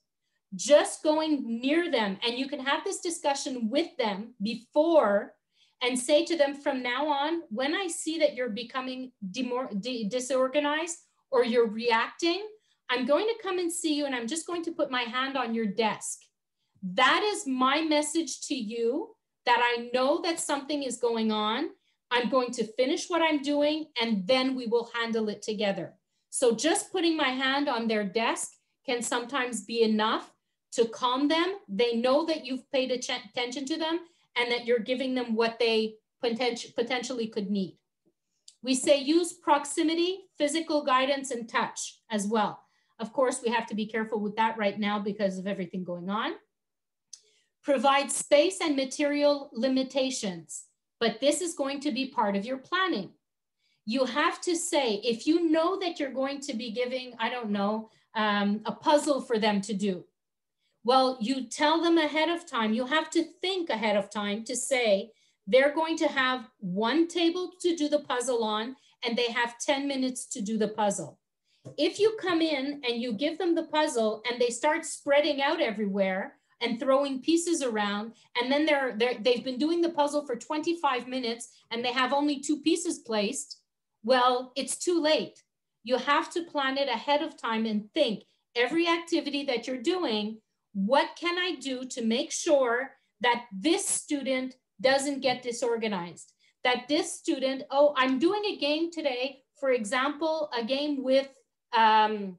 just going near them, and you can have this discussion with them before and say to them from now on, when I see that you're becoming disorganized or you're reacting, I'm going to come and see you and I'm just going to put my hand on your desk. That is my message to you that I know that something is going on. I'm going to finish what I'm doing and then we will handle it together. So just putting my hand on their desk can sometimes be enough to calm them. They know that you've paid attention to them and that you're giving them what they potentially could need. We say use proximity, physical guidance, and touch as well. Of course, we have to be careful with that right now because of everything going on. Provide space and material limitations, but this is going to be part of your planning. You have to say, if you know that you're going to be giving, I don't know, a puzzle for them to do, well, you tell them ahead of time. You have to think ahead of time to say they're going to have one table to do the puzzle on and they have 10 minutes to do the puzzle. If you come in and you give them the puzzle and they start spreading out everywhere and throwing pieces around, and then they've been doing the puzzle for 25 minutes and they have only 2 pieces placed, well, it's too late. You have to plan it ahead of time and think every activity that you're doing, what can I do to make sure that this student doesn't get disorganized? That this student, oh, I'm doing a game today, for example, a game with, I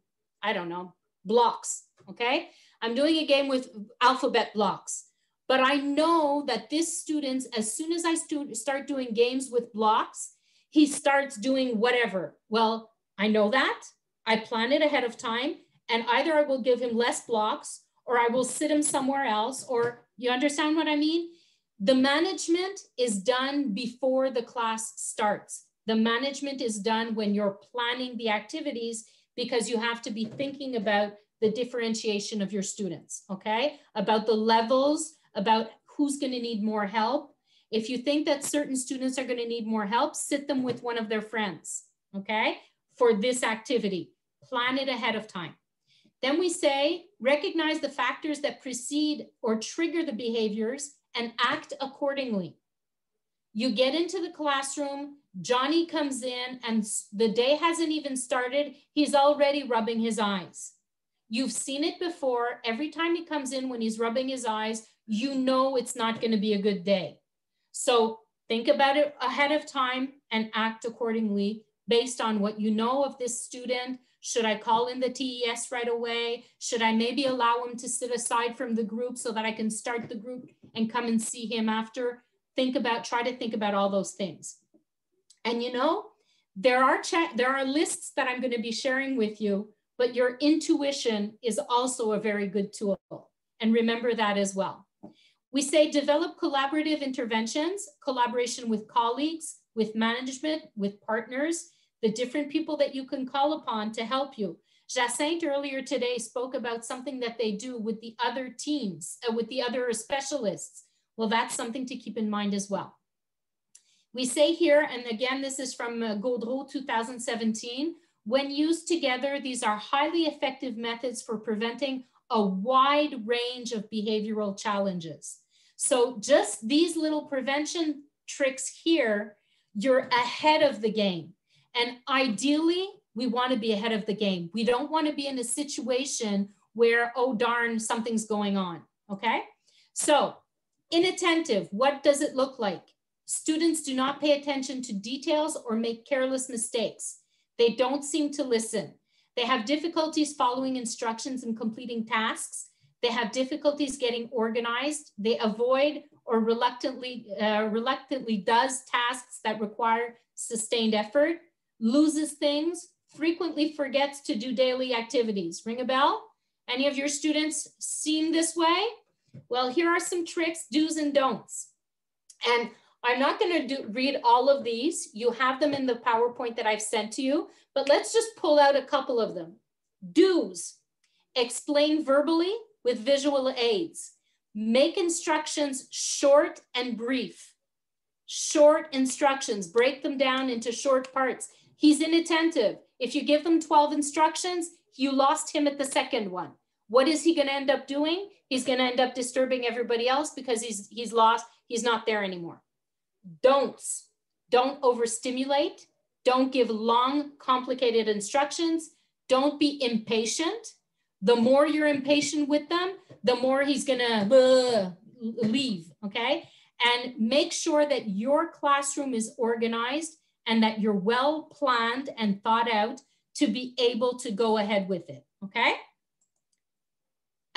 don't know, blocks, okay? I'm doing a game with alphabet blocks, but I know that this student, as soon as I start doing games with blocks, he starts doing whatever. Well, I know that, I plan it ahead of time, and either I will give him less blocks or I will sit him somewhere else, or you understand what I mean? The management is done before the class starts. The management is done when you're planning the activities because you have to be thinking about the differentiation of your students, okay? About the levels, about who's gonna need more help. If you think that certain students are gonna need more help, sit them with one of their friends, okay? For this activity, plan it ahead of time. Then we say, recognize the factors that precede or trigger the behaviors and act accordingly. You get into the classroom, Johnny comes in and the day hasn't even started, he's already rubbing his eyes. You've seen it before. Every time he comes in when he's rubbing his eyes, you know it's not going to be a good day. So think about it ahead of time and act accordingly based on what you know of this student. Should I call in the TES right away? Should I maybe allow him to sit aside from the group so that I can start the group and come and see him after? Try to think about all those things. And you know, there are lists that I'm going to be sharing with you, but your intuition is also a very good tool. And remember that as well. We say develop collaborative interventions, collaboration with colleagues, with management, with partners. the different people that you can call upon to help you. Jacinthe earlier today spoke about something that they do with the other teams, with the other specialists. Well, that's something to keep in mind as well. We say here, and again, this is from Gaudreau 2017, when used together, these are highly effective methods for preventing a wide range of behavioral challenges. So just these little prevention tricks here, you're ahead of the game. And ideally, we want to be ahead of the game. We don't want to be in a situation where, oh darn, something's going on, okay? So inattentive, what does it look like? Students do not pay attention to details or make careless mistakes. They don't seem to listen. They have difficulties following instructions and completing tasks. They have difficulties getting organized. They avoid or reluctantly does tasks that require sustained effort, loses things, frequently forgets to do daily activities. Ring a bell? Any of your students seem this way? Well, here are some tricks, do's and don'ts. And I'm not going to read all of these. You have them in the PowerPoint that I've sent to you, but let's just pull out a couple of them. Do's, explain verbally with visual aids. Make instructions short and brief. Short instructions, break them down into short parts. He's inattentive. If you give them 12 instructions, you lost him at the second one. What is he going to end up doing? He's going to end up disturbing everybody else because he's lost. He's not there anymore. Don'ts. Don't overstimulate. Don't give long, complicated instructions. Don't be impatient. The more you're impatient with them, the more he's going to leave, okay? And make sure that your classroom is organized and that you're well planned and thought out to be able to go ahead with it, okay?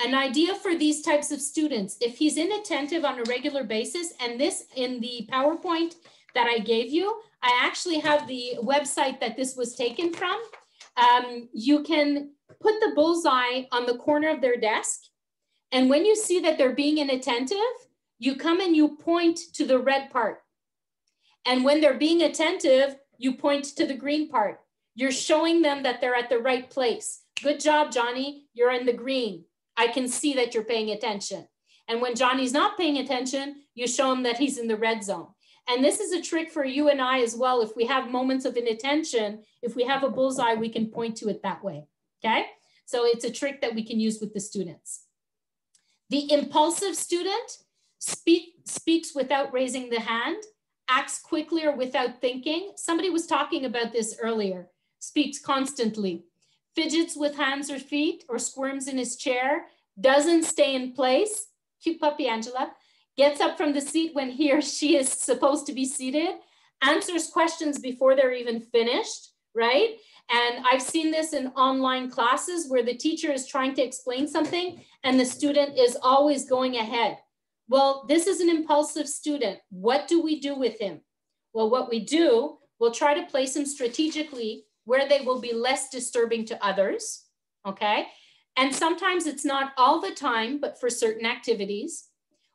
An idea for these types of students, if he's inattentive on a regular basis, and this in the PowerPoint that I gave you, I actually have the website that this was taken from. You can put the bullseye on the corner of their desk. And when you see that they're being inattentive, you come and you point to the red part. And when they're being attentive, you point to the green part. You're showing them that they're at the right place. Good job, Johnny, you're in the green. I can see that you're paying attention. And when Johnny's not paying attention, you show him that he's in the red zone. And this is a trick for you and I as well. If we have moments of inattention, if we have a bullseye, we can point to it that way, okay? So it's a trick that we can use with the students. The impulsive student speaks without raising the hand, acts quickly or without thinking. Somebody was talking about this earlier, speaks constantly, fidgets with hands or feet or squirms in his chair, doesn't stay in place, cute puppy Angela, gets up from the seat when he or she is supposed to be seated, answers questions before they're even finished, right? And I've seen this in online classes where the teacher is trying to explain something and the student is always going ahead. Well, this is an impulsive student. What do we do with him? Well, what we do, we'll try to place him strategically where they will be less disturbing to others, okay? And sometimes it's not all the time, but for certain activities.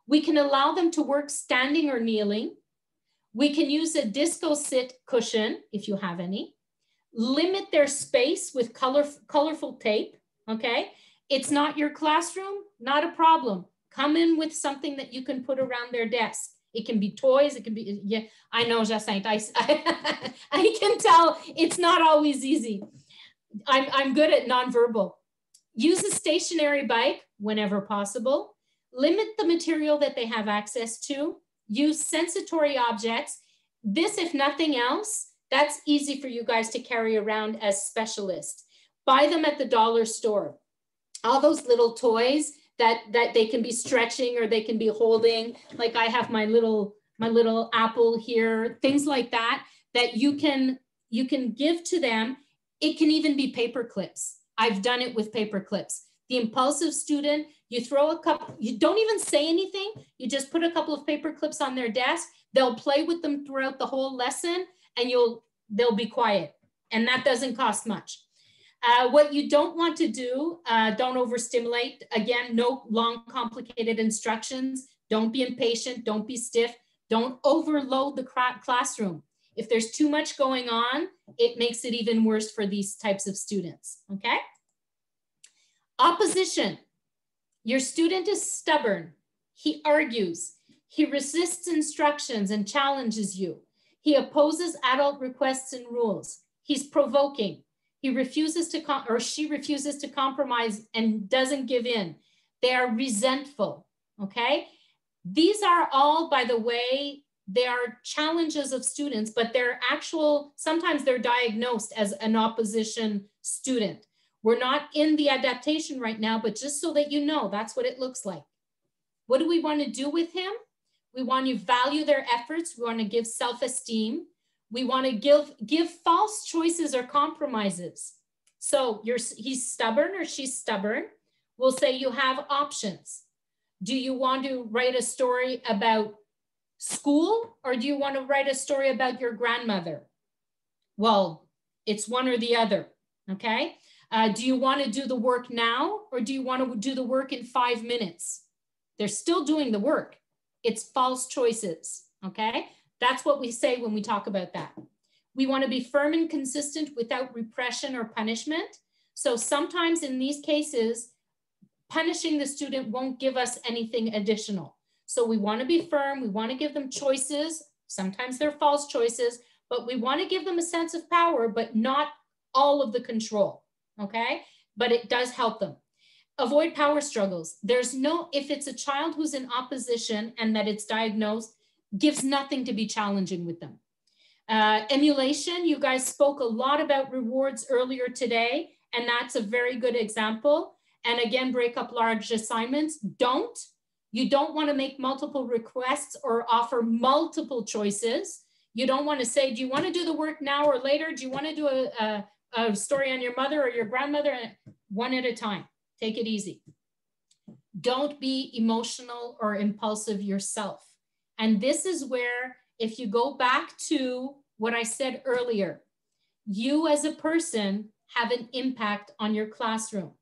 We can allow them to work standing or kneeling. We can use a disco sit cushion, if you have any. Limit their space with colorful tape, okay? It's not your classroom, not a problem. Come in with something that you can put around their desk. It can be toys, it can be, yeah, I know, Jacinthe, I can tell it's not always easy. I'm good at nonverbal. Use a stationary bike whenever possible. Limit the material that they have access to. Use sensory objects. This, if nothing else, that's easy for you guys to carry around as specialists. Buy them at the dollar store. All those little toys that they can be stretching or they can be holding. Like I have my little apple here, things like that, that you can give to them. It can even be paper clips. I've done it with paper clips. The impulsive student, you throw a couple, you don't even say anything. You just put a couple of paper clips on their desk. They'll play with them throughout the whole lesson and they'll be quiet. And that doesn't cost much. What you don't want to do, don't overstimulate. Again, no long, complicated instructions. Don't be impatient. Don't be stiff. Don't overload the classroom. If there's too much going on, it makes it even worse for these types of students, okay? Opposition. Your student is stubborn. He argues. He resists instructions and challenges you. He opposes adult requests and rules. He's provoking. He refuses to, or she refuses to compromise and doesn't give in. They are resentful, okay? These are all, by the way, they are challenges of students, but they're actual, sometimes they're diagnosed as an opposition student. We're not in the adaptation right now, but just so that you know, that's what it looks like. What do we want to do with him? We want to value their efforts. We want to give self-esteem. We want to give false choices or compromises. So he's stubborn or she's stubborn. We'll say you have options. Do you want to write a story about school, or do you want to write a story about your grandmother? Well, it's one or the other, okay? Do you want to do the work now, or do you want to do the work in 5 minutes? They're still doing the work. It's false choices, okay? That's what we say when we talk about that. We want to be firm and consistent without repression or punishment. So sometimes in these cases, punishing the student won't give us anything additional. So we want to be firm. We want to give them choices. Sometimes they're false choices, but we want to give them a sense of power, but not all of the control, okay? But it does help them. Avoid power struggles. There's no, if it's a child who's in opposition and that it's diagnosed, gives nothing to be challenging with them. Emulation, you guys spoke a lot about rewards earlier today, and that's a very good example. And again, break up large assignments. You don't want to make multiple requests or offer multiple choices. You don't want to say, do you want to do the work now or later? Do you want to do a story on your mother or your grandmother? One at a time. Take it easy. Don't be emotional or impulsive yourself. And this is where, if you go back to what I said earlier, you as a person have an impact on your classroom.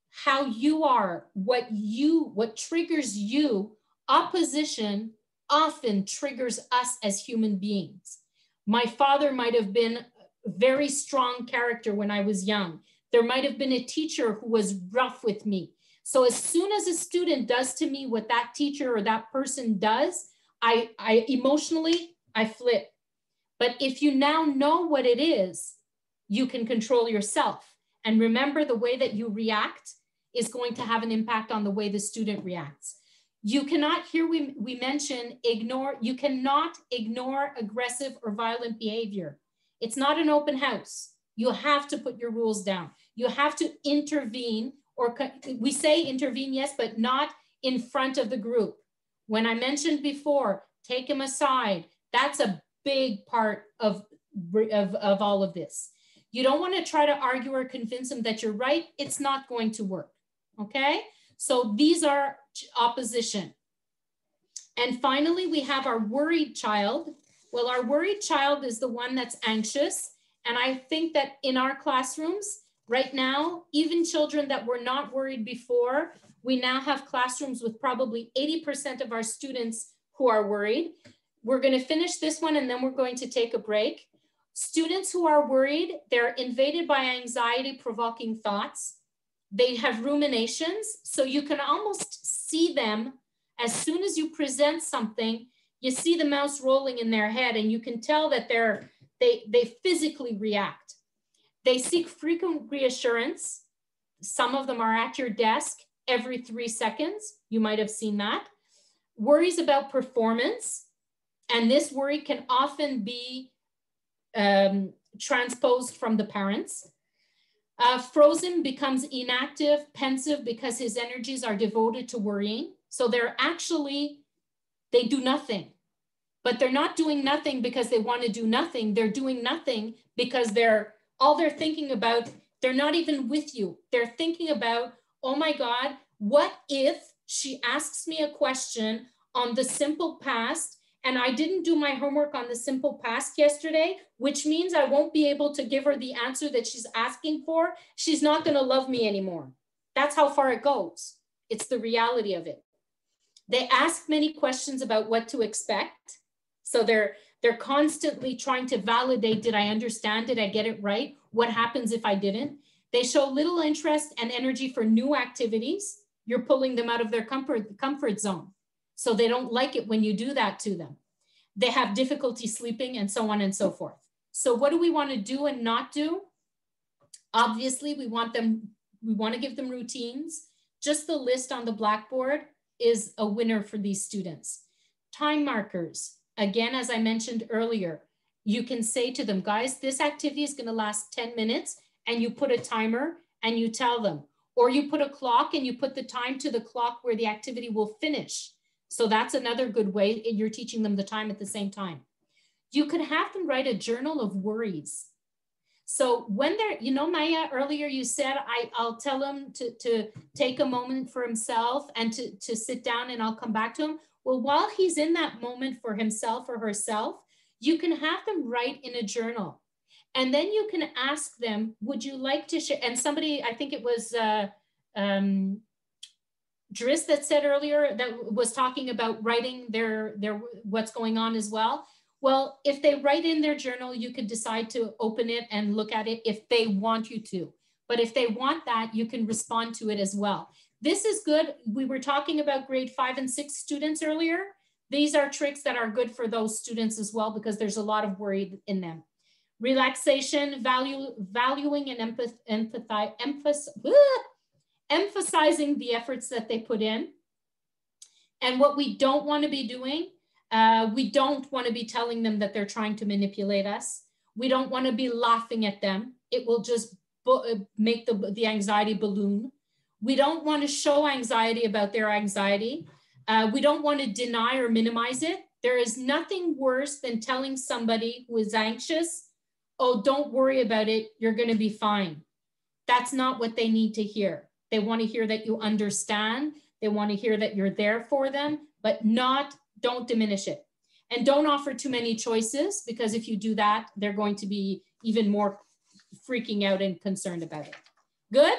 How you are, what triggers you, opposition often triggers us as human beings. My father might have been a very strong character when I was young. There might have been a teacher who was rough with me. So as soon as a student does to me what that teacher or that person does, I emotionally flip. But if you now know what it is, you can control yourself. And remember, the way that you react is going to have an impact on the way the student reacts. You cannot, here we mention, you cannot ignore aggressive or violent behavior. It's not an open house. You have to put your rules down. You have to intervene, or we say intervene, yes, but not in front of the group. When I mentioned before, take him aside. That's a big part of all of this. You don't want to try to argue or convince him that you're right. It's not going to work, okay? So these are opposition. And finally, we have our worried child. Well, our worried child is the one that's anxious. And I think that in our classrooms right now, even children that were not worried before, we now have classrooms with probably 80% of our students who are worried. We're going to finish this one and then we're going to take a break. Students who are worried, they're invaded by anxiety-provoking thoughts. They have ruminations, so you can almost see them as soon as you present something, you see the mouse rolling in their head and you can tell that they physically react. They seek frequent reassurance. Some of them are at your desk every 3 seconds. You might have seen that. Worries about performance. And this worry can often be transposed from the parents. Frozen becomes inactive, pensive, because his energies are devoted to worrying. So they do nothing. But they're not doing nothing because they want to do nothing. They're doing nothing because all they're thinking about, they're not even with you. They're thinking about, oh my God, what if she asks me a question on the simple past and I didn't do my homework on the simple past yesterday, which means I won't be able to give her the answer that she's asking for. She's not going to love me anymore. That's how far it goes. It's the reality of it. They ask many questions about what to expect. So They're constantly trying to validate, did I understand? Did I get it right? What happens if I didn't? They show little interest and energy for new activities. You're pulling them out of their comfort zone. So they don't like it when you do that to them. They have difficulty sleeping and so on and so forth. So what do we want to do and not do? Obviously, we want to give them routines. Just the list on the blackboard is a winner for these students. Time markers. Again, as I mentioned earlier, you can say to them, guys, this activity is going to last 10 minutes, and you put a timer and you tell them, or you put a clock and you put the time to the clock where the activity will finish. So that's another good way. You're teaching them the time at the same time. You could have them write a journal of worries. So when they're, you know, Maya, earlier you said, I'll tell him to take a moment for himself and to sit down and I'll come back to him. Well, while he's in that moment for himself or herself, you can have them write in a journal. And then you can ask them, would you like to share? And somebody, I think it was Dris that said earlier that was talking about writing their what's going on as well. Well, if they write in their journal, you could decide to open it and look at it if they want you to. But if they want that, you can respond to it as well. This is good. We were talking about grade 5 and 6 students earlier. These are tricks that are good for those students as well because there's a lot of worry in them. Relaxation, valuing and emphasizing the efforts that they put in. And what we don't want to be doing, we don't want to be telling them that they're trying to manipulate us. We don't want to be laughing at them. It will just make the anxiety balloon. We don't want to show anxiety about their anxiety. We don't want to deny or minimize it. There is nothing worse than telling somebody who is anxious, oh, don't worry about it, you're going to be fine. That's not what they need to hear. They want to hear that you understand. They want to hear that you're there for them, but don't diminish it. And don't offer too many choices because if you do that, they're going to be even more freaking out and concerned about it. Good?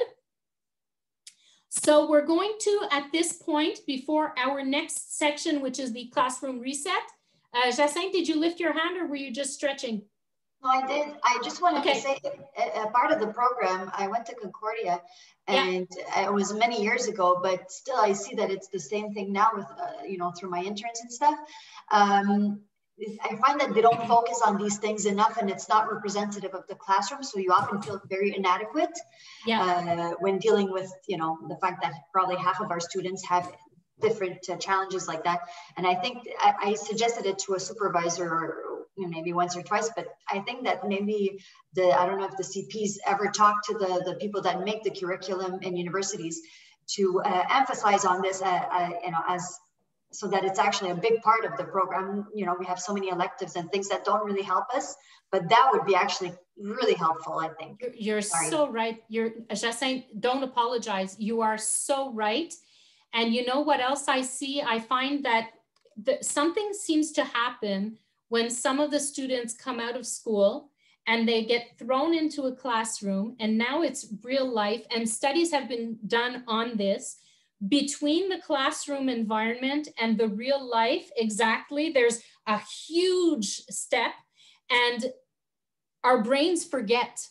So we're going to, at this point, before our next section, which is the classroom reset, Jacinthe, did you lift your hand or were you just stretching? No, I did. I just wanted to say, a part of the program, I went to Concordia and it was many years ago, but still I see that it's the same thing now with, you know, through my interns and stuff. I find that they don't focus on these things enough and it's not representative of the classroom. So you often feel very inadequate when dealing with, you know, the fact that probably half of our students have different challenges like that. And I think I suggested it to a supervisor or maybe once or twice, but I think that maybe I don't know if the CPs ever talk to the people that make the curriculum in universities to emphasize on this, you know, so that it's actually a big part of the program. You know, we have so many electives and things that don't really help us, but that would be actually really helpful, I think. You're so right. Jacinthe, don't apologize. You are so right. And you know what else I see? I find that something seems to happen when some of the students come out of school and they get thrown into a classroom, and now it's real life, and studies have been done on this. Between the classroom environment and the real life, exactly, there's a huge step, and our brains forget.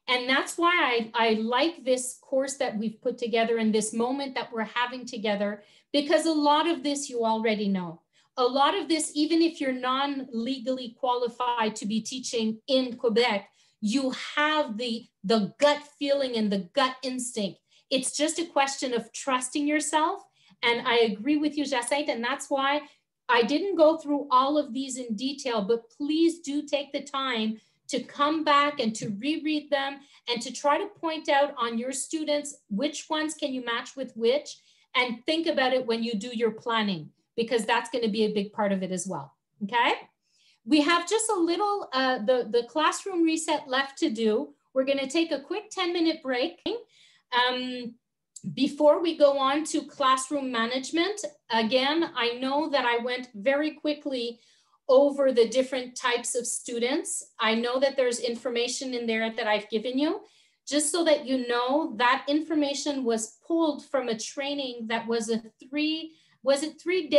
And that's why I like this course that we've put together and this moment that we're having together, because a lot of this you already know. A lot of this, even if you're non-legally qualified to be teaching in Quebec, you have the gut feeling and the gut instinct. It's just a question of trusting yourself. And I agree with you, Jacinthe, and that's why I didn't go through all of these in detail, but please do take the time to come back and to reread them and to try to point out on your students, which ones can you match with which, and think about it when you do your planning, because that's going to be a big part of it as well, okay? We have just a little, the classroom reset left to do. We're going to take a quick 10-minute break. Before we go on to classroom management, again, I know that I went very quickly over the different types of students. I know that there's information in there that I've given you. Just so that you know, that information was pulled from a training that was a 3 Was it 3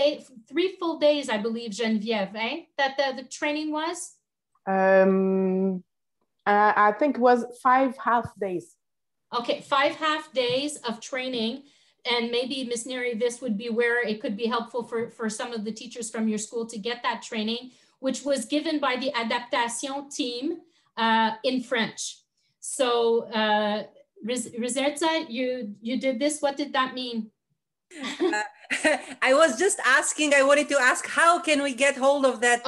full days, I believe, Geneviève, that the training was? I think it was 5 half days. Okay, 5 half days of training. And maybe Ms. Neri, this would be where it could be helpful for some of the teachers from your school to get that training, which was given by the Adaptation team in French. So Rizerza, you did this. What did that mean? I was just asking, I wanted to ask, how can we get hold of that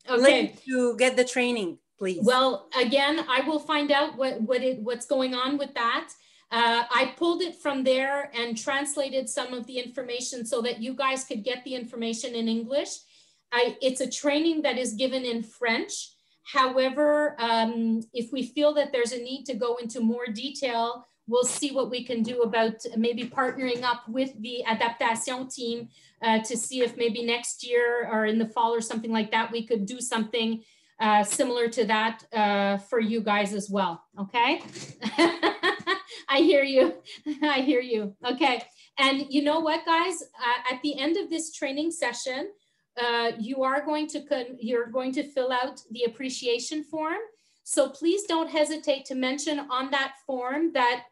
link to get the training, please? Well, again, I will find out what's going on with that. I pulled it from there and translated some of the information so that you guys could get the information in English. It's a training that is given in French. However, if we feel that there's a need to go into more detail, we'll see what we can do about maybe partnering up with the Adaptation team to see if maybe next year or in the fall or something like that, we could do something similar to that for you guys as well, okay? I hear you, I hear you, okay. And you know what, guys? At the end of this training session, you're going to fill out the appreciation form. So please don't hesitate to mention on that form that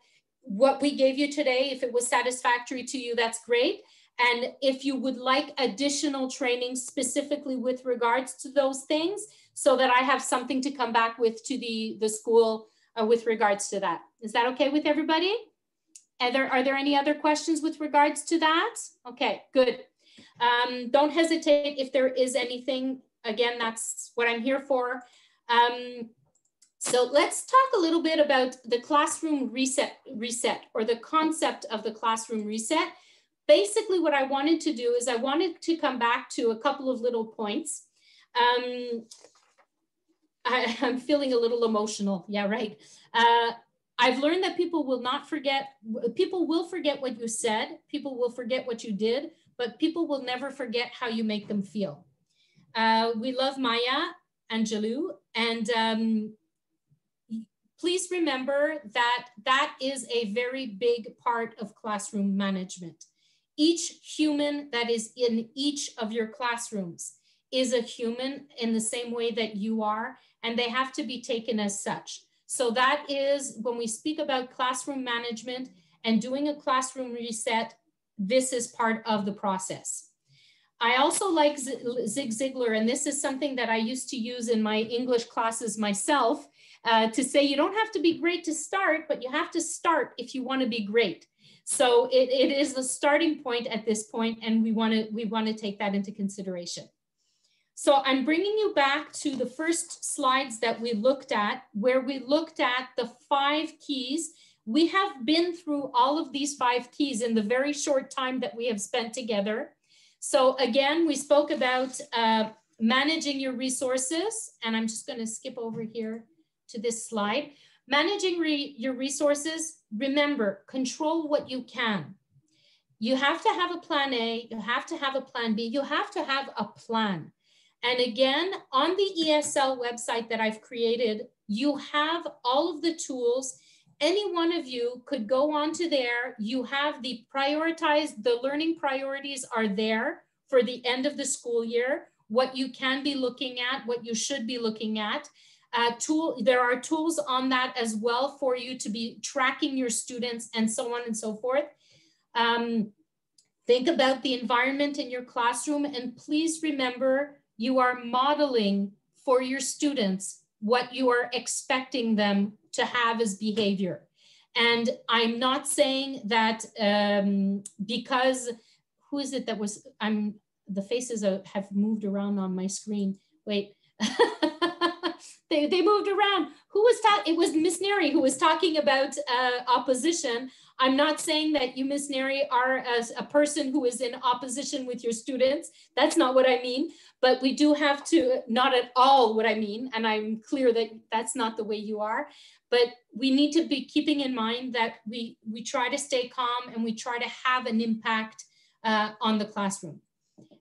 what we gave you today, if it was satisfactory to you, that's great. And if you would like additional training specifically with regards to those things, so that I have something to come back with to the school with regards to that. Is that okay with everybody? Are there any other questions with regards to that? Okay, good. Don't hesitate if there is anything. Again, that's what I'm here for. So let's talk a little bit about the classroom reset, or the concept of the classroom reset. Basically, what I wanted to do is I wanted to come back to a couple of little points. I'm feeling a little emotional. Yeah, right. I've learned that people will forget what you said. People will forget what you did, but people will never forget how you make them feel. We love Maya Angelou, and please remember that that is a very big part of classroom management. Each human that is in each of your classrooms is a human in the same way that you are, and they have to be taken as such. So that is, when we speak about classroom management and doing a classroom reset, this is part of the process. I also like Zig Ziglar, and this is something that I used to use in my English classes myself, to say you don't have to be great to start, but you have to start if you want to be great. So it is the starting point at this point, and we want to take that into consideration. So I'm bringing you back to the first slides that we looked at, where we looked at the 5 keys. We have been through all of these 5 keys in the very short time that we have spent together. So again, we spoke about managing your resources, and I'm just going to skip over here to this slide. Managing your resources, remember, control what you can. You have to have a plan A, you have to have a plan B, you have to have a plan. And again, on the ESL website that I've created, you have all of the tools. Any one of you could go onto there. You have the learning priorities are there for the end of the school year, what you can be looking at, what you should be looking at. There are tools on that as well for you to be tracking your students and so on and so forth. Think about the environment in your classroom, and please remember, you are modeling for your students what you are expecting them to have as behavior. And I'm not saying that because, who is it that was, the faces have moved around on my screen. Wait, they moved around. Who was talking? It was Miss Neri who was talking about opposition. I'm not saying that you, Miss Neri, are as a person who is in opposition with your students. That's not what I mean. But we do have to, not at all what I mean, and I'm clear that that's not the way you are. But we need to be keeping in mind that we try to stay calm and we try to have an impact on the classroom.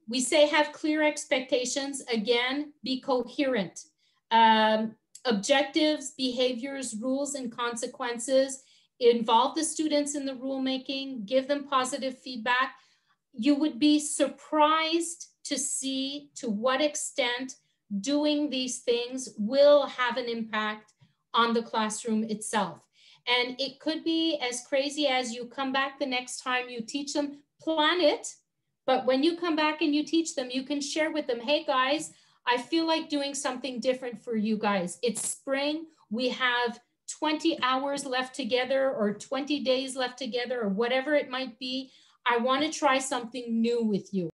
We say have clear expectations. Again, be coherent. Objectives, behaviors, rules, and consequences. Involve the students in the rulemaking, give them positive feedback. you would be surprised to see to what extent doing these things will have an impact on the classroom itself. And it could be as crazy as you come back the next time you teach them, plan it, but when you come back and you teach them, you can share with them, hey guys, I feel like doing something different for you guys. It's spring, we have 20 hours left together or 20 days left together or whatever it might be. I want to try something new with you.